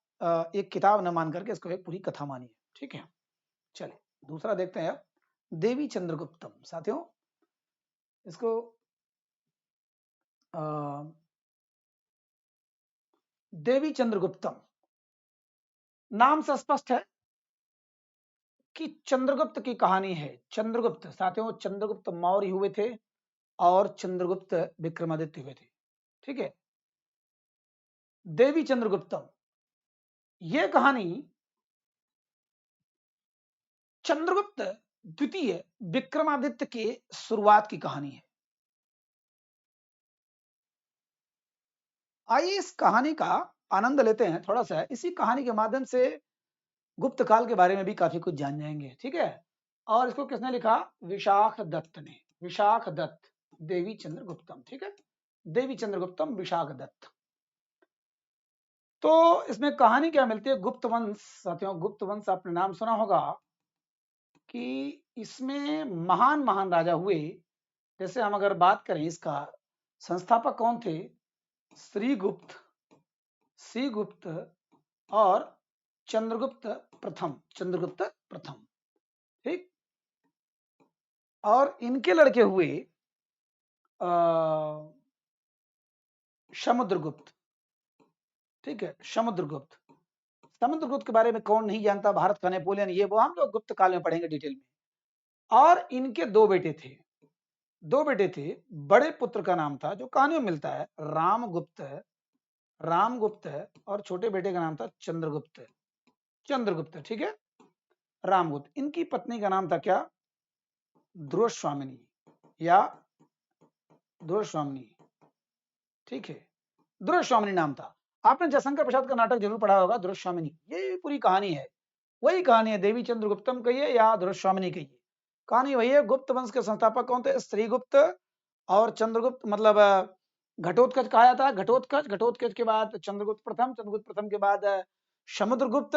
एक किताब न मान करके इसको एक पूरी कथा मानिए। ठीक है, चलिए दूसरा देखते हैं। देवी चंद्रगुप्तम। साथियों, इसको देवी चंद्रगुप्तम नाम से स्पष्ट है कि चंद्रगुप्त की कहानी है। चंद्रगुप्त साथियों, चंद्रगुप्त मौर्य हुए थे और चंद्रगुप्त विक्रमादित्य हुए थे। ठीक है, देवी चंद्रगुप्तम, यह कहानी चंद्रगुप्त द्वितीय विक्रमादित्य के शुरुआत की कहानी है। आइए इस कहानी का आनंद लेते हैं थोड़ा सा। इसी कहानी के माध्यम से गुप्त काल के बारे में भी काफी कुछ जान जाएंगे। ठीक है, और इसको किसने लिखा? विशाख दत्त ने। विशाख दत्त, देवी चंद्रगुप्तम। ठीक है, देवी चंद्रगुप्तम, विशाख दत्त। तो इसमें कहानी क्या मिलती है? गुप्त वंश। साथियों, गुप्त वंश आपने नाम सुना होगा कि इसमें महान महान राजा हुए। जैसे हम अगर बात करें, इसका संस्थापक कौन थे? श्रीगुप्त, श्रीगुप्त और चंद्रगुप्त प्रथम। चंद्रगुप्त प्रथम, ठीक। और इनके लड़के हुए समुद्रगुप्त। ठीक है, समुद्रगुप्त। समुद्रगुप्त के बारे में कौन नहीं जानता? भारत का नेपोलियन, ये वो हम लोग गुप्त काल में पढ़ेंगे डिटेल में। और इनके 2 बेटे थे, 2 बेटे थे। बड़े पुत्र का नाम था, जो कहानी में मिलता है, रामगुप्त, रामगुप्त, और छोटे बेटे का नाम था चंद्रगुप्त, चंद्रगुप्त। ठीक है, रामगुप्त। इनकी पत्नी का नाम था क्या? दुर्वामिनी या दुर्वामिनी, ठीक है, दुर्वामिनी नाम था। आपने जयशंकर प्रसाद का नाटक जरूर पढ़ा होगा, दुर्वामिनी। ये पूरी कहानी है, वही कहानी है, देवी चंद्रगुप्तम कहिए या दुर्वामिनी कहिए, कहानी वही है। गुप्त वंश के संस्थापक कौन थे? श्रीगुप्त और चंद्रगुप्त, मतलब घटोत्कच कहा जाता है, घटोत्कच, घटोत्कच के बाद चंद्रगुप्त प्रथम, चंद्रगुप्त प्रथम के बाद समुद्रगुप्त,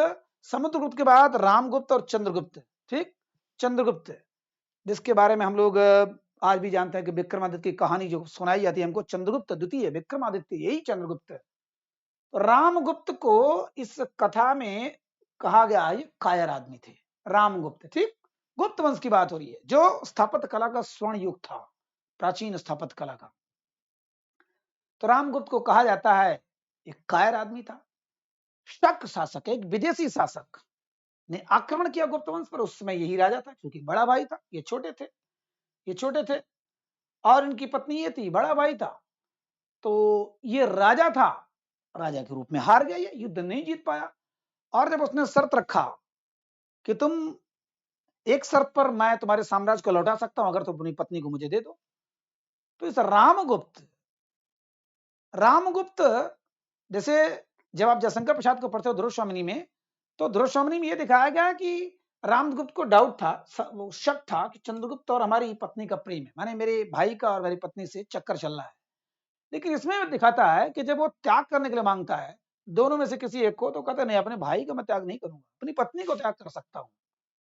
समुद्रगुप्त के बाद रामगुप्त और चंद्रगुप्त, ठीक, चंद्रगुप्त, जिसके बारे में हम लोग आज भी जानते हैं कि विक्रमादित्य की कहानी जो सुनाई जाती है हमको, चंद्रगुप्त द्वितीय विक्रमादित्य, यही चंद्रगुप्त। रामगुप्त को इस कथा में कहा गया ये कायर आदमी थे, रामगुप्त, ठीक। गुप्त वंश की बात हो रही है, जो स्थापत्य कला का स्वर्ण युग था, प्राचीन स्थापत्य कला का। तो रामगुप्त को कहा जाता है एक कायर आदमी था। शक शासक, एक विदेशी शासक ने आक्रमण किया गुप्त वंश पर। उस समय यही राजा था, क्योंकि बड़ा भाई था, ये छोटे थे, ये छोटे थे, और इनकी पत्नी ये थी, बड़ा भाई था। तो ये राजा था, राजा के रूप में हार गया, ये युद्ध नहीं जीत पाया। और जब उसने शर्त रखा कि तुम, एक शर्त पर मैं तुम्हारे साम्राज्य को लौटा सकता हूं अगर तुम अपनी पत्नी को मुझे दे दो। तो इस रामगुप्त, जैसे जब आप जयशंकर प्रसाद को पढ़ते हो दुर्वामिनी में, तो दुर्वामिनी में यह दिखाया गया कि रामगुप्त को डाउट था, शक था कि चंद्रगुप्त और हमारी पत्नी का प्रेम है, माने मेरे भाई का और मेरी पत्नी से चक्कर चल रहा है। लेकिन इसमें दिखाता है कि जब वो त्याग करने के लिए मांगता है दोनों में से किसी एक को, तो कहता नहीं, अपने भाई का मैं त्याग नहीं करूंगा, अपनी पत्नी को त्याग कर सकता हूं,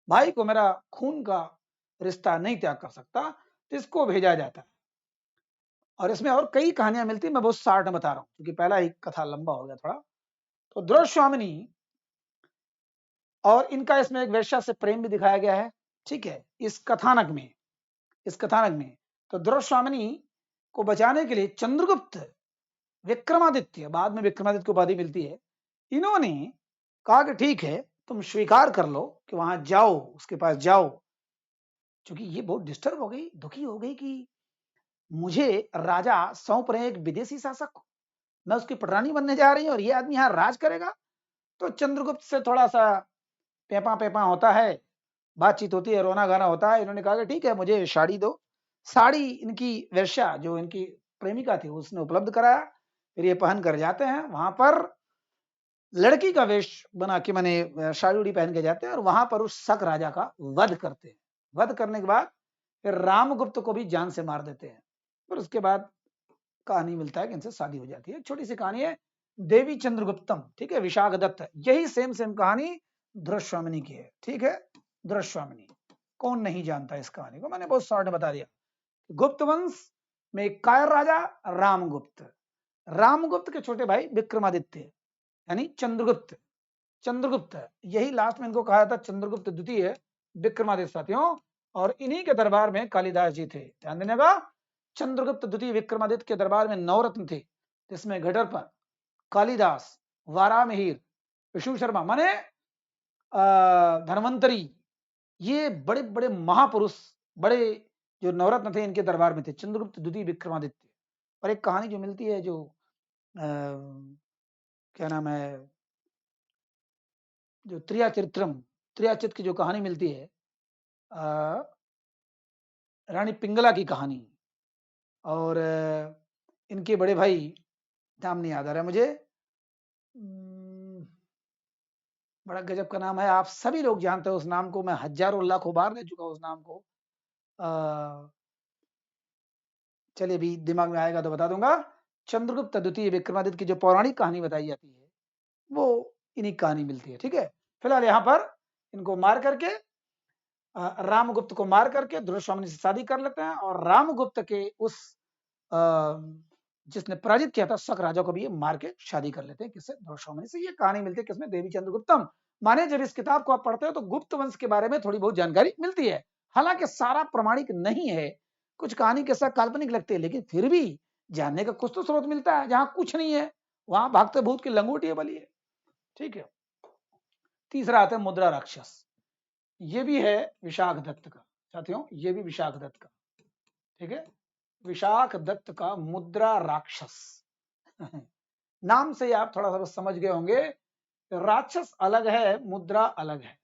भाई को, मेरा खून का रिश्ता नहीं त्याग कर सकता। तो इसको भेजा जाता है। और इसमें और कई कहानियां मिलती है, मैं बहुत शार्ट में बता रहा हूं क्योंकि पहला ही कथा लंबा हो गया थोड़ा। तो दुर्वामिनी और इनका इसमें एक वेश्या से प्रेम भी दिखाया गया है, ठीक है, इस कथानक में, इस कथानक में। तो दुर्वामिनी को बचाने के लिए चंद्रगुप्त, विक्रमादित्य, बाद में विक्रमादित्य को उपाधि मिलती है, इन्होंने कहा कि ठीक है, तुम स्वीकार कर लो कि वहां जाओ, उसके पास जाओ। क्योंकि ये बहुत डिस्टर्ब हो गई, दुखी हो गई कि मुझे राजा सौंप रहे एक विदेशी शासक को, मैं उसकी पटरानी बनने जा रही हूं और ये आदमी यहां राज करेगा। तो चंद्रगुप्त से थोड़ा सा पेपा पेपा होता है, बातचीत होती है, रोना गाना होता है। इन्होंने कहा कि ठीक है, मुझे साड़ी दो। साड़ी इनकी वेश्या, जो इनकी प्रेमिका थी, उसने उपलब्ध कराया। फिर ये पहन कर जाते हैं वहां पर, लड़की का वेश बना के, मैंने साड़ी उड़ी पहन के जाते हैं और वहां पर उस शक राजा का वध करते हैं। वध करने के बाद फिर रामगुप्त को भी जान से मार देते हैं। फिर उसके बाद कहानी मिलता है कि इनसे शादी हो जाती है। छोटी सी कहानी है, देवी चंद्रगुप्तम, ठीक है, विशाख दत्त, यही सेम सेम कहानी दुर्वामिनी की है, ठीक है। दुर्वामिनी, कौन नहीं जानता इस कहानी को, मैंने बहुत शॉर्ट में बता दिया। गुप्त वंश में एक कायर राजा रामगुप्त, रामगुप्त के छोटे भाई विक्रमादित्य यानी चंद्रगुप्त, चंद्रगुप्त, यही लास्ट में इनको कहा था चंद्रगुप्त द्वितीय विक्रमादित्य, साथियों। और इन्हीं के दरबार में कालिदास जी थे, ध्यान देने का। चंद्रगुप्त द्वितीय विक्रमादित्य के दरबार में 9 रत्न थे, जिसमें घटरपन, कालिदास, वारामिहिर, विष्णु शर्मा, माने धन्वंतरी, ये बड़े बड़े महापुरुष, बड़े जो नवरत्न थे, इनके दरबार में थे, चंद्रगुप्त द्वितीय विक्रमादित्य। और एक कहानी जो मिलती है, जो क्या नाम है, जो त्रियाचित्रम, त्रियाचित की जो कहानी मिलती है, रानी पिंगला की कहानी, और इनके बड़े भाई, नाम नहीं याद आ रहा है मुझे, बड़ा गजब का नाम है, आप सभी लोग जानते हो उस नाम को, मैं हजारों लाखों बार ले चुका हूं उस नाम को। चलिए, अभी दिमाग में आएगा तो बता दूंगा। चंद्रगुप्त द्वितीय विक्रमादित्य की जो पौराणिक कहानी बताई जाती है, वो इन्हीं कहानी मिलती है, ठीक है। फिलहाल यहाँ पर इनको मार करके, रामगुप्त को मार करके दुर्वामिनी से शादी कर लेते हैं, और रामगुप्त के उस जिसने पराजित किया था शक राजा को भी ये मार के शादी कर लेते हैं, किससे? दुर्वामिनी से। ये कहानी मिलती है किसमें? देवी चंद्रगुप्तम। माने जब इस किताब को आप पढ़ते हो तो गुप्त वंश के बारे में थोड़ी बहुत जानकारी मिलती है, हालांकि सारा प्रमाणिक नहीं है, कुछ कहानी के साथ काल्पनिक लगती है, लेकिन फिर भी जानने का कुछ तो स्रोत मिलता है। जहां कुछ नहीं है वहां भागते भूत की लंगोटी है बली है, ठीक है। तीसरा आता है मुद्रा राक्षस, ये भी है विशाख दत्त का, साथियों, ये भी विशाख दत्त का, ठीक है। विशाख दत्त का मुद्रा राक्षस नाम से ही आप थोड़ा सा समझ गए होंगे, राक्षस अलग है, मुद्रा अलग है।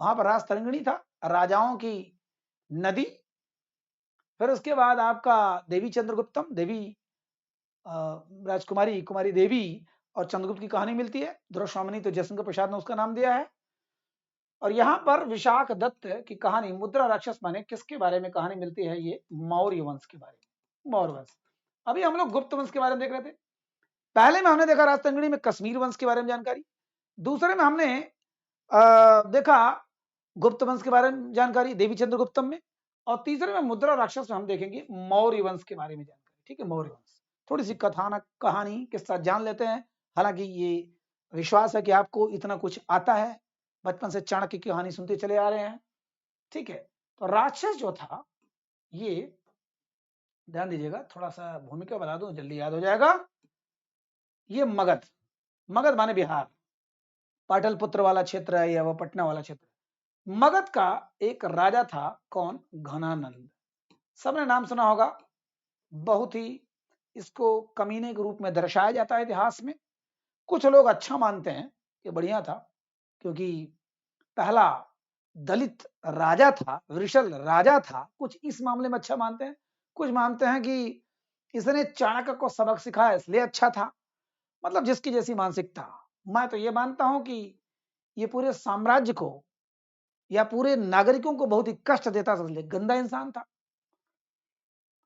वहां पर राजतरंगिणी था, राजाओं की नदी। फिर उसके बाद आपका देवी चंद्रगुप्तम, देवी राजकुमारी कुमारी देवी और चंद्रगुप्त की कहानी मिलती है। दुर्श्वामिनी तो जयशंकर प्रसाद ने उसका नाम दिया है। और यहाँ पर विशाख दत्त की कहानी मुद्रा राक्षस माने किसके बारे में कहानी मिलती है? ये मौर्य वंश के बारे में, मौर्य वंश। अभी हम लोग गुप्त वंश के बारे में देख रहे थे। पहले में हमने देखा राजतंगड़ी में कश्मीर वंश के बारे में जानकारी, दूसरे में हमने देखा गुप्त वंश के बारे में जानकारी देवी चंद्रगुप्तम में, और तीसरे में मुद्रा राक्षस में हम देखेंगे मौर्य वंश के बारे में जानकारी। ठीक है, मौर्य वंश। थोड़ी सी कथानक कहानी के साथ जान लेते हैं। हालांकि ये विश्वास है कि आपको इतना कुछ आता है, बचपन से चाणक्य की कहानी सुनते चले आ रहे हैं। ठीक है, तो राक्षस जो था, ये ध्यान दीजिएगा, थोड़ा सा भूमिका बता दूं जल्दी याद हो जाएगा। ये मगध, मगध माने बिहार, पाटलिपुत्र वाला क्षेत्र है या वो पटना वाला क्षेत्र। मगध का एक राजा था, कौन? घनानंद। सबने नाम सुना होगा। बहुत ही इसको कमीने के रूप में दर्शाया जाता है इतिहास में। कुछ लोग अच्छा मानते हैं कि बढ़िया था, क्योंकि पहला दलित राजा था, वृषल राजा था। कुछ इस मामले में अच्छा मानते हैं, कुछ मानते हैं कि इसने चाणक्य को सबक सिखाया इसलिए अच्छा था। मतलब जिसकी जैसी मानसिकता। मैं तो ये मानता हूं कि ये पूरे साम्राज्य को या पूरे नागरिकों को बहुत ही कष्ट देता था, इसलिए गंदा इंसान था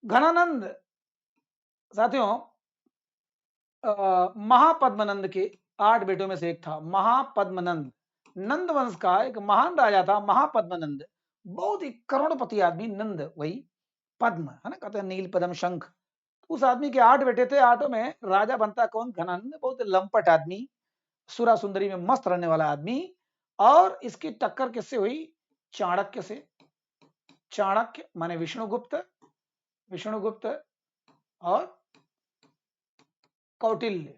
घनानंद। साथियों, महापद्मनंद के 8 बेटों में से एक था महापद्मनंद। नंद वंश का एक महान राजा था महापद्मनंद, बहुत ही करोड़पति आदमी। नंद वही पद्म है ना, कहते हैं नील पद्म शंख। उस आदमी के 8 बेटे थे, 8 में राजा बनता कौन? घनानंद। बहुत लंपट आदमी, सुरा सुंदरी में मस्त रहने वाला आदमी। और इसकी टक्कर किससे हुई? चाणक्य से। चाणक्य माने विष्णुगुप्त, विष्णुगुप्त और कौटिल्य,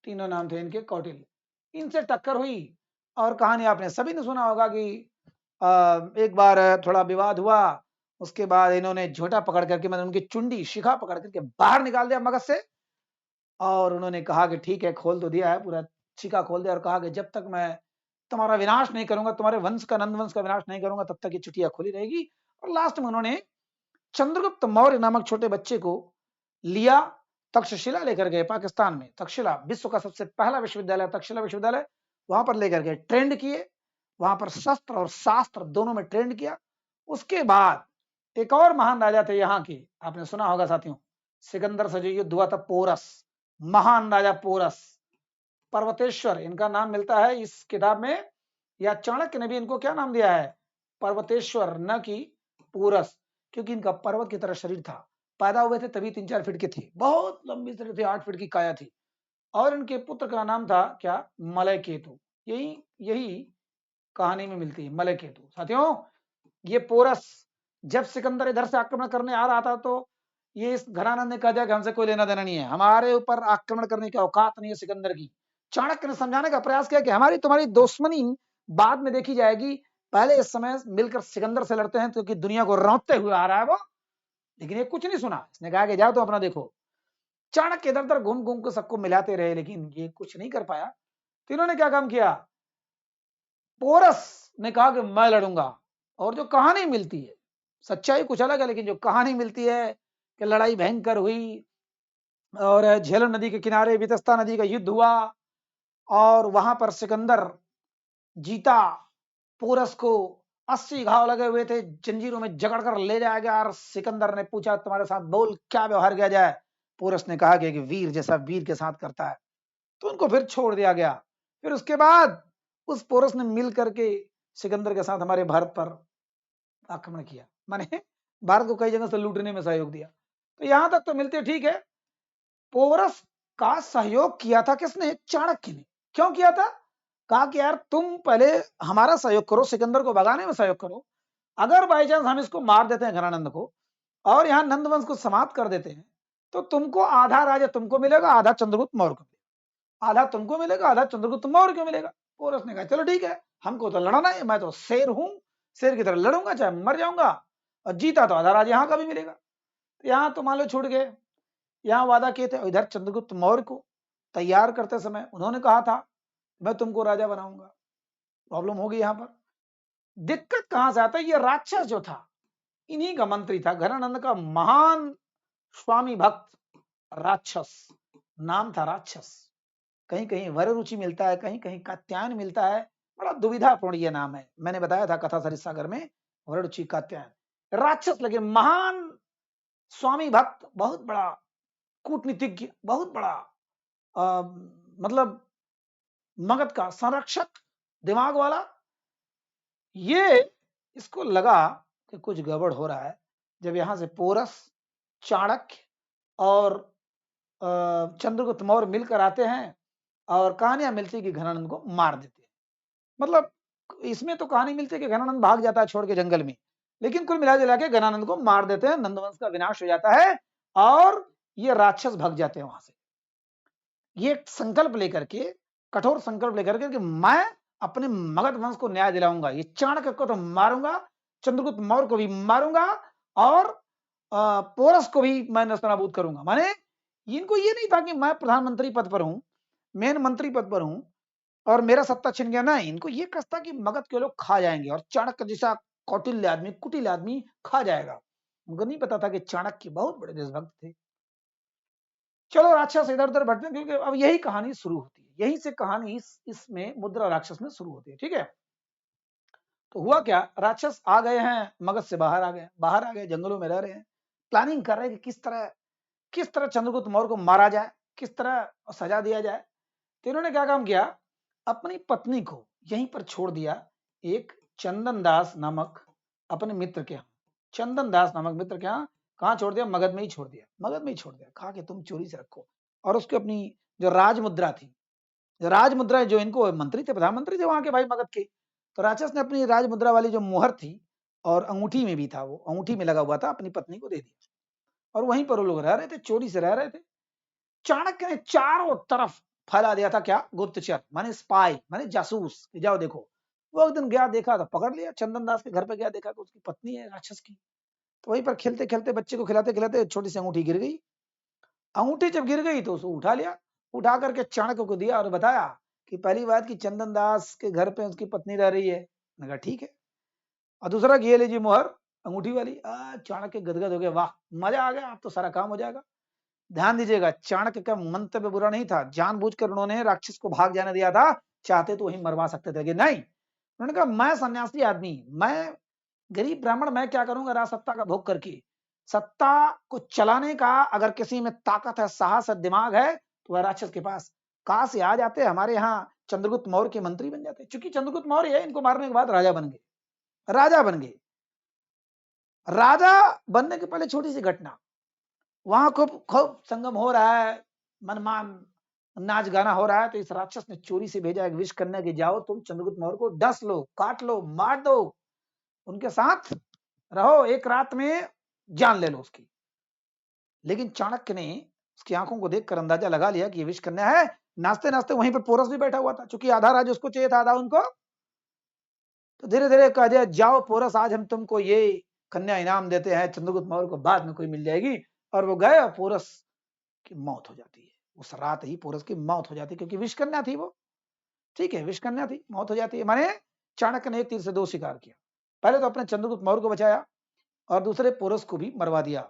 तीनों नाम थे इनके, कौटिल्य। इनसे टक्कर हुई। और कहानी आपने सभी ने सुना होगा कि एक बार थोड़ा विवाद हुआ, उसके बाद इन्होंने झोटा पकड़ करके, मतलब उनकी चुंडी शिखा पकड़ करके बाहर निकाल दिया मगध से। और उन्होंने कहा कि ठीक है, खोल तो दिया है, पूरा शिखा खोल दिया, और कहा कि जब तक मैं तुम्हारा विनाश नहीं करूंगा, तुम्हारे वंश का, नंद वंश का विनाश नहीं करूंगा, तब तक ये चुटिया खुली रहेगी। और लास्ट में उन्होंने चंद्रगुप्त मौर्य नामक छोटे बच्चे को लिया, तक्षशिला लेकर गए पाकिस्तान में। तक्षशिला विश्व का सबसे पहला विश्वविद्यालय, तक्षशिला विश्वविद्यालय, वहां पर लेकर गए, ट्रेंड किए। वहां पर शस्त्र और शास्त्र दोनों में ट्रेंड किया। उसके बाद एक और महान राजा थे यहाँ के, आपने सुना होगा साथियों, सिकंदर से जो युद्ध हुआ था, पोरस, महान राजा पोरस। पर्वतेश्वर इनका नाम मिलता है इस किताब में, या चाणक्य ने भी इनको क्या नाम दिया है? पर्वतेश्वर, न कि पोरस, क्योंकि इनका पर्वत की तरह शरीर था। पैदा हुए थे तभी 3-4 फीट के थे, बहुत लंबी शरीर थी, 8 फीट की काया थी। और इनके पुत्र का नाम था क्या? मलय केतु। यही यही कहानी में मिलती है, मलय केतु। साथियों, ये पोरस जब सिकंदर इधर से आक्रमण करने आ रहा था, तो ये इस घरानंद ने कहा जाए कि हमसे कोई लेना देना नहीं है, हमारे ऊपर आक्रमण करने की औकात नहीं है सिकंदर की। चाणक्य ने समझाने का प्रयास किया कि हमारी तुम्हारी दुश्मनी बाद में देखी जाएगी, पहले इस समय मिलकर सिकंदर से लड़ते हैं, क्योंकि दुनिया को रौंदते हुए आ रहा है वो। लेकिन ये कुछ नहीं सुना, इसने कहा कि जाओ तो अपना देखो। चाणक्य इधर उधर घूम घूम कर सबको मिलाते रहे, लेकिन ये कुछ नहीं कर पाया। तो इन्होंने क्या काम किया? पोरस ने कहा कि मैं लड़ूंगा। और जो कहानी मिलती है, सच्चाई कुछ अलग है, लेकिन जो कहानी मिलती है कि लड़ाई भयंकर हुई, और झेलम नदी के किनारे वितस्ता नदी का युद्ध हुआ, और वहां पर सिकंदर जीता। पोरस को 80 घाव लगे हुए थे, जंजीरों में जकड़ कर ले जाया गया। और सिकंदर ने पूछा, तुम्हारे साथ बोल क्या व्यवहार किया जाए? पोरस ने कहा कि वीर जैसा वीर के साथ करता है। तो उनको फिर छोड़ दिया गया। फिर उसके बाद उस पोरस ने मिल करके सिकंदर के साथ हमारे भारत पर आक्रमण किया, माने भारत को कई जगह से लूटने में सहयोग दिया। तो यहां तक तो मिलते ठीक है। पोरस का सहयोग किया था किसने? चाणक्य ने। क्यों किया था? कहा कि यार तुम पहले हमारा सहयोग करो, सिकंदर को भगाने में सहयोग करो। अगर बाई चांस हम इसको मार देते हैं घनानंद को, और यहाँ नंद वंश को समाप्त कर देते हैं, तो तुमको आधा राज्य तुमको मिलेगा, आधा चंद्रगुप्त मौर्य को मिलेगा। आधा तुमको मिलेगा, आधा चंद्रगुप्त मौर्य को मिलेगा। पोरस ने कहा चलो ठीक है, हमको तो लड़ना है, मैं तो शेर हूं, शेर की तरह लड़ूंगा, चाहे मर जाऊंगा, और जीता तो आधा राज्य यहाँ का भी मिलेगा। तो यहाँ तो मान लो छूट गए। यहाँ वादा किए थे। इधर चंद्रगुप्त मौर्य को तैयार करते समय उन्होंने कहा था मैं तुमको राजा बनाऊंगा। प्रॉब्लम होगी यहाँ पर। दिक्कत कहां से आता है, ये राक्षस जो था इन्हीं का मंत्री था, घनानंद का महान स्वामी भक्त राक्षस, नाम था राक्षस। कहीं कहीं वररुचि मिलता है, कहीं कहीं कात्यायन मिलता है, बड़ा दुविधापूर्ण ये नाम है। मैंने बताया था कथा सरित सागर में, वररुचि कात्यायन राक्षस लगे, महान स्वामी भक्त, बहुत बड़ा कूटनीतिज्ञ, बहुत बड़ा मतलब मगध का संरक्षक, दिमाग वाला। ये इसको लगा कि कुछ गड़बड़ हो रहा है, जब यहां से पोरस, चाणक्य और चंद्रगुप्त मौर्य मिलकर आते हैं और कहानियां मिलती है कि घनानंद को मार देते हैं। मतलब इसमें तो कहानी मिलती है कि घनानंद भाग जाता है छोड़ के जंगल में, लेकिन कुल मिला जुला के घनानंद को मार देते हैं, नंदवंश का विनाश हो जाता है और ये राक्षस भाग जाते हैं वहां से। ये एक संकल्प लेकर के, कठोर संकल्प लेकर के कि मैं अपने मगध वंश को न्याय दिलाऊंगा, ये चाणक्य को तो मारूंगा, चंद्रगुप्त मौर्य को भी मारूंगा और पोरस को भी मैं नस्तनाबूद करूंगा। माने इनको ये नहीं था कि मैं प्रधानमंत्री पद पर हूं, मेन मंत्री पद पर हूं और मेरा सत्ता छिन गया, नहीं, इनको ये कष्ट था कि मगध के लोग खा जाएंगे और चाणक्य जैसा कौटिल्य आदमी, कुटिल आदमी खा जाएगा। उनको नहीं पता था कि चाणक्य बहुत बड़े देशभक्त थे। चलो राक्षस इधर उधर भटकते, क्योंकि अब यही कहानी शुरू होती है, यहीं से कहानी इसमें मुद्रा राक्षस में शुरू होती है। ठीक है, तो हुआ क्या, राक्षस आ गए हैं, मगध से बाहर आ गए, जंगलों में रह रहे हैं, प्लानिंग कर रहे हैं कि किस तरह चंद्रगुप्त मौर्य को मारा जाए, किस तरह सजा दिया जाए। तो इन्होंने क्या काम किया, अपनी पत्नी को यहीं पर छोड़ दिया, एक चंदन दास नामक अपने मित्र के यहाँ, चंदन दास नामक मित्र के यहाँ। कहाँ छोड़ दिया, मगध में ही छोड़ दिया, मगध में ही छोड़ दिया, कहा कि तुम चोरी से रखो। और उसकी अपनी जो राजमुद्रा थी, राजमुद्रा जो, इनको मंत्री थे, प्रधानमंत्री थे वहां के भाई मगध के, तो राक्षस ने अपनी राजमुद्रा वाली जो मुहर थी और अंगूठी में भी था, वो अंगूठी में लगा हुआ था, अपनी पत्नी को दे दिया और वहीं पर वो लोग रह रहे थे, चोरी से रह रहे थे। चाणक्य ने चारों तरफ फैला दिया था क्या, गुप्तचर माने स्पाई माने जासूस, कि जाओ देखो। वो एक दिन गया, देखा तो पकड़ लिया, चंदन दास के घर पे गया, देखा कि उसकी पत्नी है राक्षस की। तो वहीं पर खेलते खेलते, बच्चे को खिलाते खिलाते छोटी सी अंगूठी गिर गई। अंगूठी जब गिर गई तो उसको उठा लिया, उठा करके चाणक्य को दिया और बताया कि पहली बात कि चंदन दास के घर पे उसकी पत्नी रह रही है। मैंने कहा ठीक है, और दूसरा कि ये लीजिए मुहर अंगूठी वाली। चाणक्य गदगद हो गया, वाह मजा आ गया, अब तो सारा काम हो जाएगा। ध्यान दीजिएगा, चाणक्य का मंतव्य बुरा नहीं था, जानबूझकर उन्होंने राक्षस को भाग जाने दिया था, चाहते तो वहीं मरवा सकते थे, लेकिन नहीं, उन्होंने कहा मैं सन्यासी आदमी, मैं गरीब ब्राह्मण, मैं क्या करूंगा राज सत्ता का भोग करके। सत्ता को चलाने का अगर किसी में ताकत है, साहस है, दिमाग है, तो वह राक्षस के पास कहां से आ जाते, हमारे यहाँ चंद्रगुप्त मौर्य के मंत्री बन जाते। चूंकि चंद्रगुप्त मौर्य इनको मारने के बाद राजा बन गए, राजा बन गए। राजा बनने के पहले छोटी सी घटना, वहां खूब खूब संगम हो रहा है, मनमान नाच गाना हो रहा है, तो इस राक्षस ने चोरी से भेजा एक विष कन्या कि जाओ तुम चंद्रगुप्त मौर्य को डस लो, काट लो, मार दो, उनके साथ रहो, एक रात में जान ले लो उसकी। लेकिन चाणक्य ने उसकी आंखों को देखकर अंदाजा लगा लिया कि ये विष कन्या है। नाचते नाचते वहीं पर पोरस भी बैठा हुआ था, चूंकि आधा राज उसको चाहिए था, आधा उनको। तो धीरे धीरे कहा जाए, जाओ पोरस, आज हम तुमको ये कन्या इनाम देते हैं, चंद्रगुप्त मौर्य को बाद में कोई मिल जाएगी। और वो गए और पोरस की मौत हो जाती है, उस रात ही पोरस की मौत हो जाती है, क्योंकि विषकन्या थी वो। ठीक है, विषकन्या थी, मौत हो जाती है। माने चाणक्य ने एक तीर से दो शिकार किया, पहले तो अपने चंद्रगुप्त मौर्य को बचाया और दूसरे पोरस को भी मरवा दिया,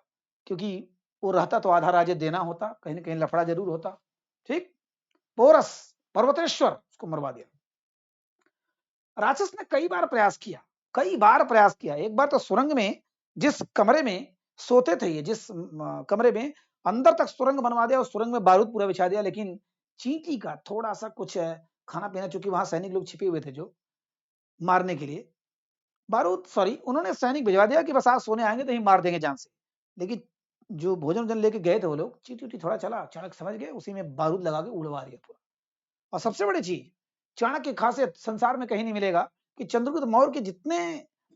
क्योंकि वो रहता तो आधा राज्य देना होता, कहीं ना कहीं लफड़ा जरूर होता। ठीक, पोरस पर्वतेश्वर उसको मरवा दिया। राक्षस ने कई बार प्रयास किया, कई बार प्रयास किया। एक बार तो सुरंग में, जिस कमरे में सोते थे ये, जिस कमरे में, अंदर तक सुरंग बनवा दिया, उस सुरंग में बारूद पूरा बिछा दिया, लेकिन चींटी का थोड़ा सा कुछ खाना पीना, चूंकि वहां सैनिक लोग छिपे हुए थे जो मारने के लिए, बारूद सॉरी उन्होंने सैनिक भिजवा दिया कि बस आज सोने आएंगे तो ही मार देंगे जान से। लेकिन जो भोजन वोजन लेके गए थे वो लोग, चींटी उटी थोड़ा चला, चाणक्य समझ गए, उसी में बारूद लगा के उड़वा दिया पूरा। और सबसे बड़ी चीज, चाणक्य की खासियत संसार में कहीं नहीं मिलेगा कि चंद्रगुप्त मौर्य के जितने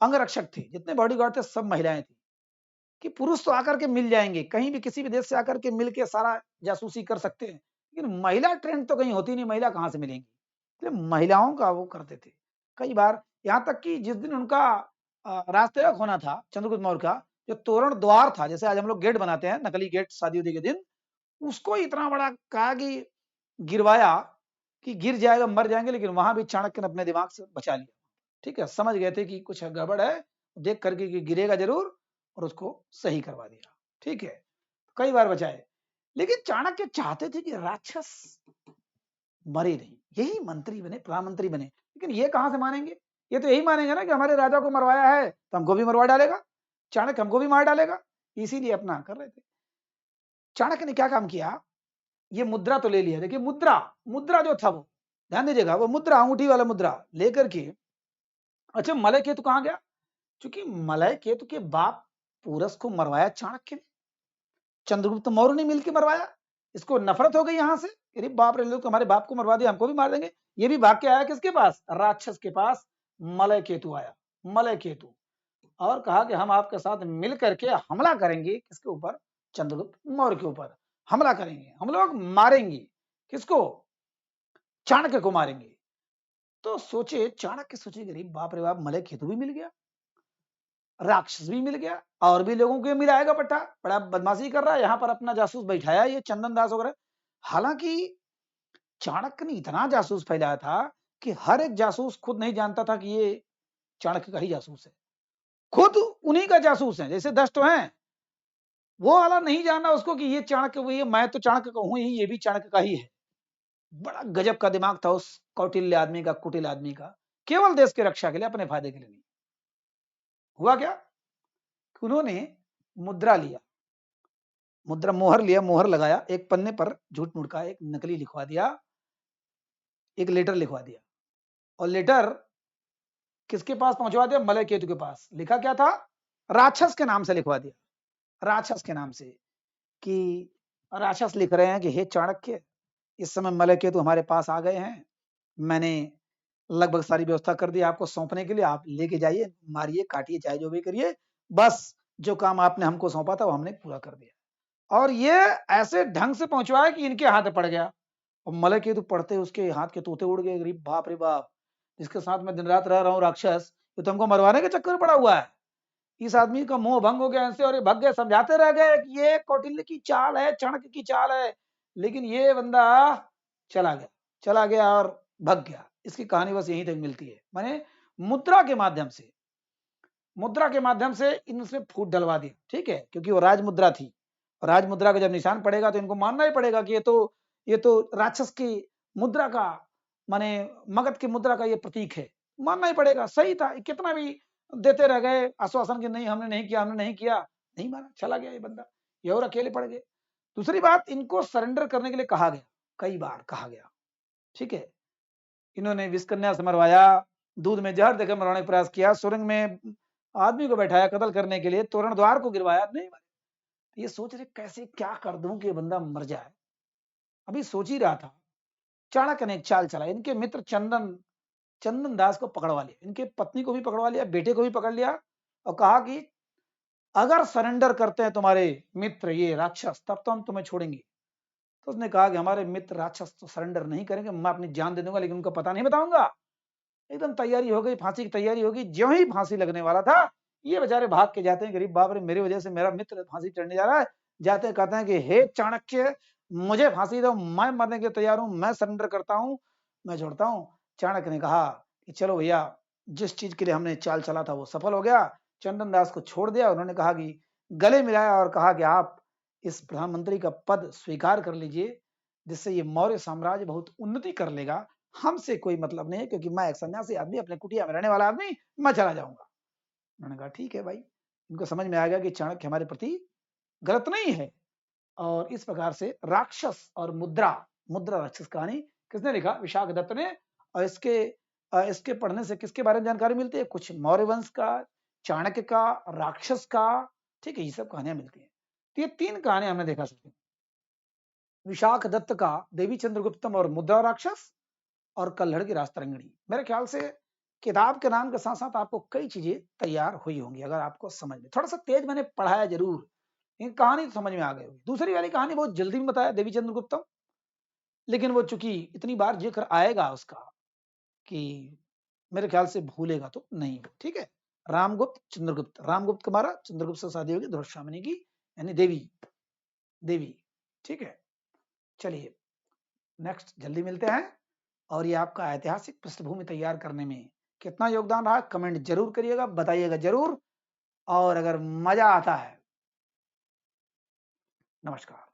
अंगरक्षक थे, जितने बॉडीगार्ड थे, सब महिलाएं थी। कि पुरुष तो आकर के मिल जाएंगे, कहीं भी किसी भी देश से आकर के मिल के सारा जासूसी कर सकते हैं, लेकिन महिला ट्रेंड तो कहीं होती नहीं, महिला कहां से मिलेंगी, इसलिए महिलाओं का वो करते थे कई बार। यहां तक कि जिस दिन उनका राजतिलक होना था चंद्रगुप्त मौर्य का, जो तोरण द्वार था, जैसे आज हम लोग गेट बनाते हैं, नकली गेट शादी उदी के दिन, उसको इतना बड़ा कहा कि गिरवाया कि गिर जाएगा, मर जाएंगे, लेकिन वहां भी चाणक्य ने अपने दिमाग से बचा लिया। ठीक है, समझ गए थे कि कुछ गड़बड़ है, देख करके कि गिरेगा जरूर और उसको सही करवा दिया। ठीक है, कई बार बचाए, लेकिन चाणक्य चाहते थे कि राक्षस मरे नहीं, यही मंत्री बने, प्रधानमंत्री बने। लेकिन ये कहां से मानेंगे? ये तो यही मानेंगे ना कि हमारे राजा को मरवाया है तो हमको भी मरवा डालेगा, चाणक्य हमको भी मार डालेगा, इसीलिए अपना कर रहे थे। चाणक्य ने क्या काम किया, ये मुद्रा तो ले लिया। देखिए मुद्रा, मुद्रा जो था वो, ध्यान दीजिएगा, वो मुद्रा अंगूठी वाला मुद्रा लेकर के, अच्छा मलय केतु कहां गया? क्योंकि मलय केतु के बाप पूरस को मरवाया चाणक्य ने, चंद्रगुप्त मौर्य ने मिलकर मरवाया। इसको नफरत हो गई यहां से, अरे बाप रे, लोग हमारे बाप को मरवा दिया, हमको भी मार देंगे। ये भी भाग के आया किसके पास? राक्षस के पास। मलय केतु आया, मलय केतु, और कहा कि हम आपके साथ मिल करके हमला करेंगे, किसके ऊपर? चंद्रगुप्त मौर्य के ऊपर हमला करेंगे, हम लोग मारेंगे। किसको? चाणक्य को मारेंगे। तो सोचे, चाणक्य सोचे गरीब, बाप रे बाप, मलय केतु भी मिल गया, राक्षस भी मिल गया, और भी लोगों को मिलाएगा पट्टा, बड़ा बदमाशी कर रहा है, यहाँ पर अपना जासूस बैठाया ये चंदन दास वगैरह। हालांकि चाणक्य ने इतना जासूस फैलाया था कि हर एक जासूस खुद नहीं जानता था कि ये चाणक्य का ही जासूस है, खुद उन्हीं का जासूस है। जैसे 10 तो हैं, वो वाला नहीं जानना उसको कि ये चाणक्य, वो ये मैं तो चाणक्य का हूं ही, ये भी चाणक्य का ही है। बड़ा गजब का दिमाग था उस कौटिल्य आदमी का, कुटिल आदमी का, केवल देश की रक्षा के लिए, अपने फायदे के लिए नहीं। हुआ क्या, उन्होंने मुद्रा लिया, मुद्रा मोहर लिया, मोहर लगाया, एक पन्ने पर झूठ मूठ का एक नकली लिखवा दिया, एक लेटर लिखवा दिया, और लेटर किसके पास पहुंचवा दिया? मलय केतु के पास। लिखा क्या था? राक्षस के नाम से लिखवा दिया, राक्षस के नाम से, कि राक्षस लिख रहे हैं कि हे चाणक्य, इस समय मलय केतु हमारे पास आ गए हैं, मैंने लगभग सारी व्यवस्था कर दी आपको सौंपने के लिए, आप लेके जाइए, मारिए काटिए, चाहे जो भी करिए, बस जो काम आपने हमको सौंपा था वो हमने पूरा कर दिया। और ये ऐसे ढंग से पहुंचवाया कि इनके हाथ में पड़ गया, और मलय केतु पढ़ते उसके हाथ के तोते उड़ गए। गरीब बाप रे बाप, जिसके साथ मैं दिन रात रह रहा हूँ, राक्षस, ये तो हमको मरवाने के चक्कर में पड़ा हुआ है। इस आदमी का मोह भंग हो गया इनसे, और ये भग गए, समझाते रह गए कि ये कौटिल्य की चाल है, चाणक्य की चाल है, लेकिन ये बंदा चला गया, चला गया और भग गया। इसकी कहानी बस यहीं तक मिलती है। माने मुद्रा के माध्यम से, मुद्रा के माध्यम से इनसे फूट डलवा दी, ठीक है, क्योंकि वो राजमुद्रा थी, और राजमुद्रा का जब निशान पड़ेगा तो इनको मानना ही पड़ेगा कि ये तो राक्षस की मुद्रा का, माने मगध की मुद्रा का ये प्रतीक है, मानना ही पड़ेगा। सही था, कितना भी देते रह गए आश्वासन कि नहीं हमने नहीं किया, हमने नहीं किया, नहीं माना, चला गया ये बंदा, ये और अकेले पड़ गए। दूसरी बात, इनको सरेंडर करने के लिए कहा गया, कई बार कहा गया, ठीक है। इन्होंने विषकन्या से मरवाया, दूध में जहर देकर मरवाने का प्रयास किया, सुरंग में आदमी को बैठाया कत्ल करने के लिए, तोरण द्वार को गिरवाया, नहीं मारे। ये सोच रहे कैसे क्या कर दूं कि ये बंदा मर जाए, अभी सोच ही रहा था। चाणक्य ने एक चाल चला, इनके मित्र चंदन, चंदन दास को पकड़वा लिया, इनके पत्नी को भी पकड़वा लिया, बेटे को भी पकड़ लिया, और कहा कि अगर सरेंडर करते हैं तुम्हारे मित्र ये राक्षस, तब तो हम तुम्हें छोड़ेंगे। तो उसने कहा कि हमारे मित्र राक्षस तो सरेंडर नहीं करेंगे, मैं अपनी जान दे दूंगा, लेकिन उनका पता नहीं बताऊंगा। एकदम तैयारी हो गई, फांसी की तैयारी होगी। ज्यों ही फांसी लगने वाला था, ये बेचारे भाग के जाते हैं, गरीब बाप रे, मेरी वजह से मेरा मित्र फांसी चढ़ने जा रहा है। जाते हैं, कहते हैं कि हे चाणक्य, मुझे फांसी दो, मैं मरने के तैयार हूं, मैं सरेंडर करता हूं, मैं छोड़ता हूं। चाणक्य ने कहा कि चलो भैया, जिस चीज के लिए हमने चाल चला था वो सफल हो गया। चंदन दास को छोड़ दिया, उन्होंने कहा कि गले मिलाया और कहा कि आप इस प्रधानमंत्री का पद स्वीकार कर लीजिए, जिससे ये मौर्य साम्राज्य बहुत उन्नति कर लेगा। हमसे कोई मतलब नहीं है, क्योंकि मैं एक सन्यासी आदमी, अपने कुटिया में रहने वाला आदमी, मैं चला जाऊंगा। उन्होंने कहा ठीक है भाई। उनको समझ में आ गया कि चाणक्य हमारे प्रति गलत नहीं है। और इस प्रकार से राक्षस और मुद्रा, मुद्रा राक्षस कहानी किसने लिखा? विशाख दत्त ने। और इसके पढ़ने से किसके बारे में जानकारी मिलती है? कुछ मौर्य वंश का, चाणक्य का, राक्षस का, ठीक है, ये सब कहानियां मिलती है। तो ये 3 कहानियां हमने देखा सकते, विशाख दत्त का देवी चंद्रगुप्तम और मुद्रा राक्षस, और कल्हड़ की राजतरंगिणी। मेरे ख्याल से किताब के नाम के साथ साथ आपको कई चीजें तैयार हुई होंगी, अगर आपको समझ में, थोड़ा सा तेज मैंने पढ़ाया जरूर, लेकिन कहानी तो समझ में आ गई होगी। दूसरी वाली कहानी बहुत जल्दी में बताया, देवी चंद्रगुप्तम, लेकिन वो चूंकि इतनी बार जिक्र आएगा उसका कि मेरे ख्याल से भूलेगा तो नहीं वो, ठीक है। रामगुप्त चंद्रगुप्त, रामगुप्त कुमारा, चंद्रगुप्त से शादी होगी धनुष्यामिनी की, यानी देवी, देवी, ठीक है। चलिए नेक्स्ट जल्दी मिलते हैं। और ये आपका ऐतिहासिक पृष्ठभूमि तैयार करने में कितना योगदान रहा कमेंट जरूर करिएगा, बताइएगा जरूर। और अगर मजा आता है, नमस्कार।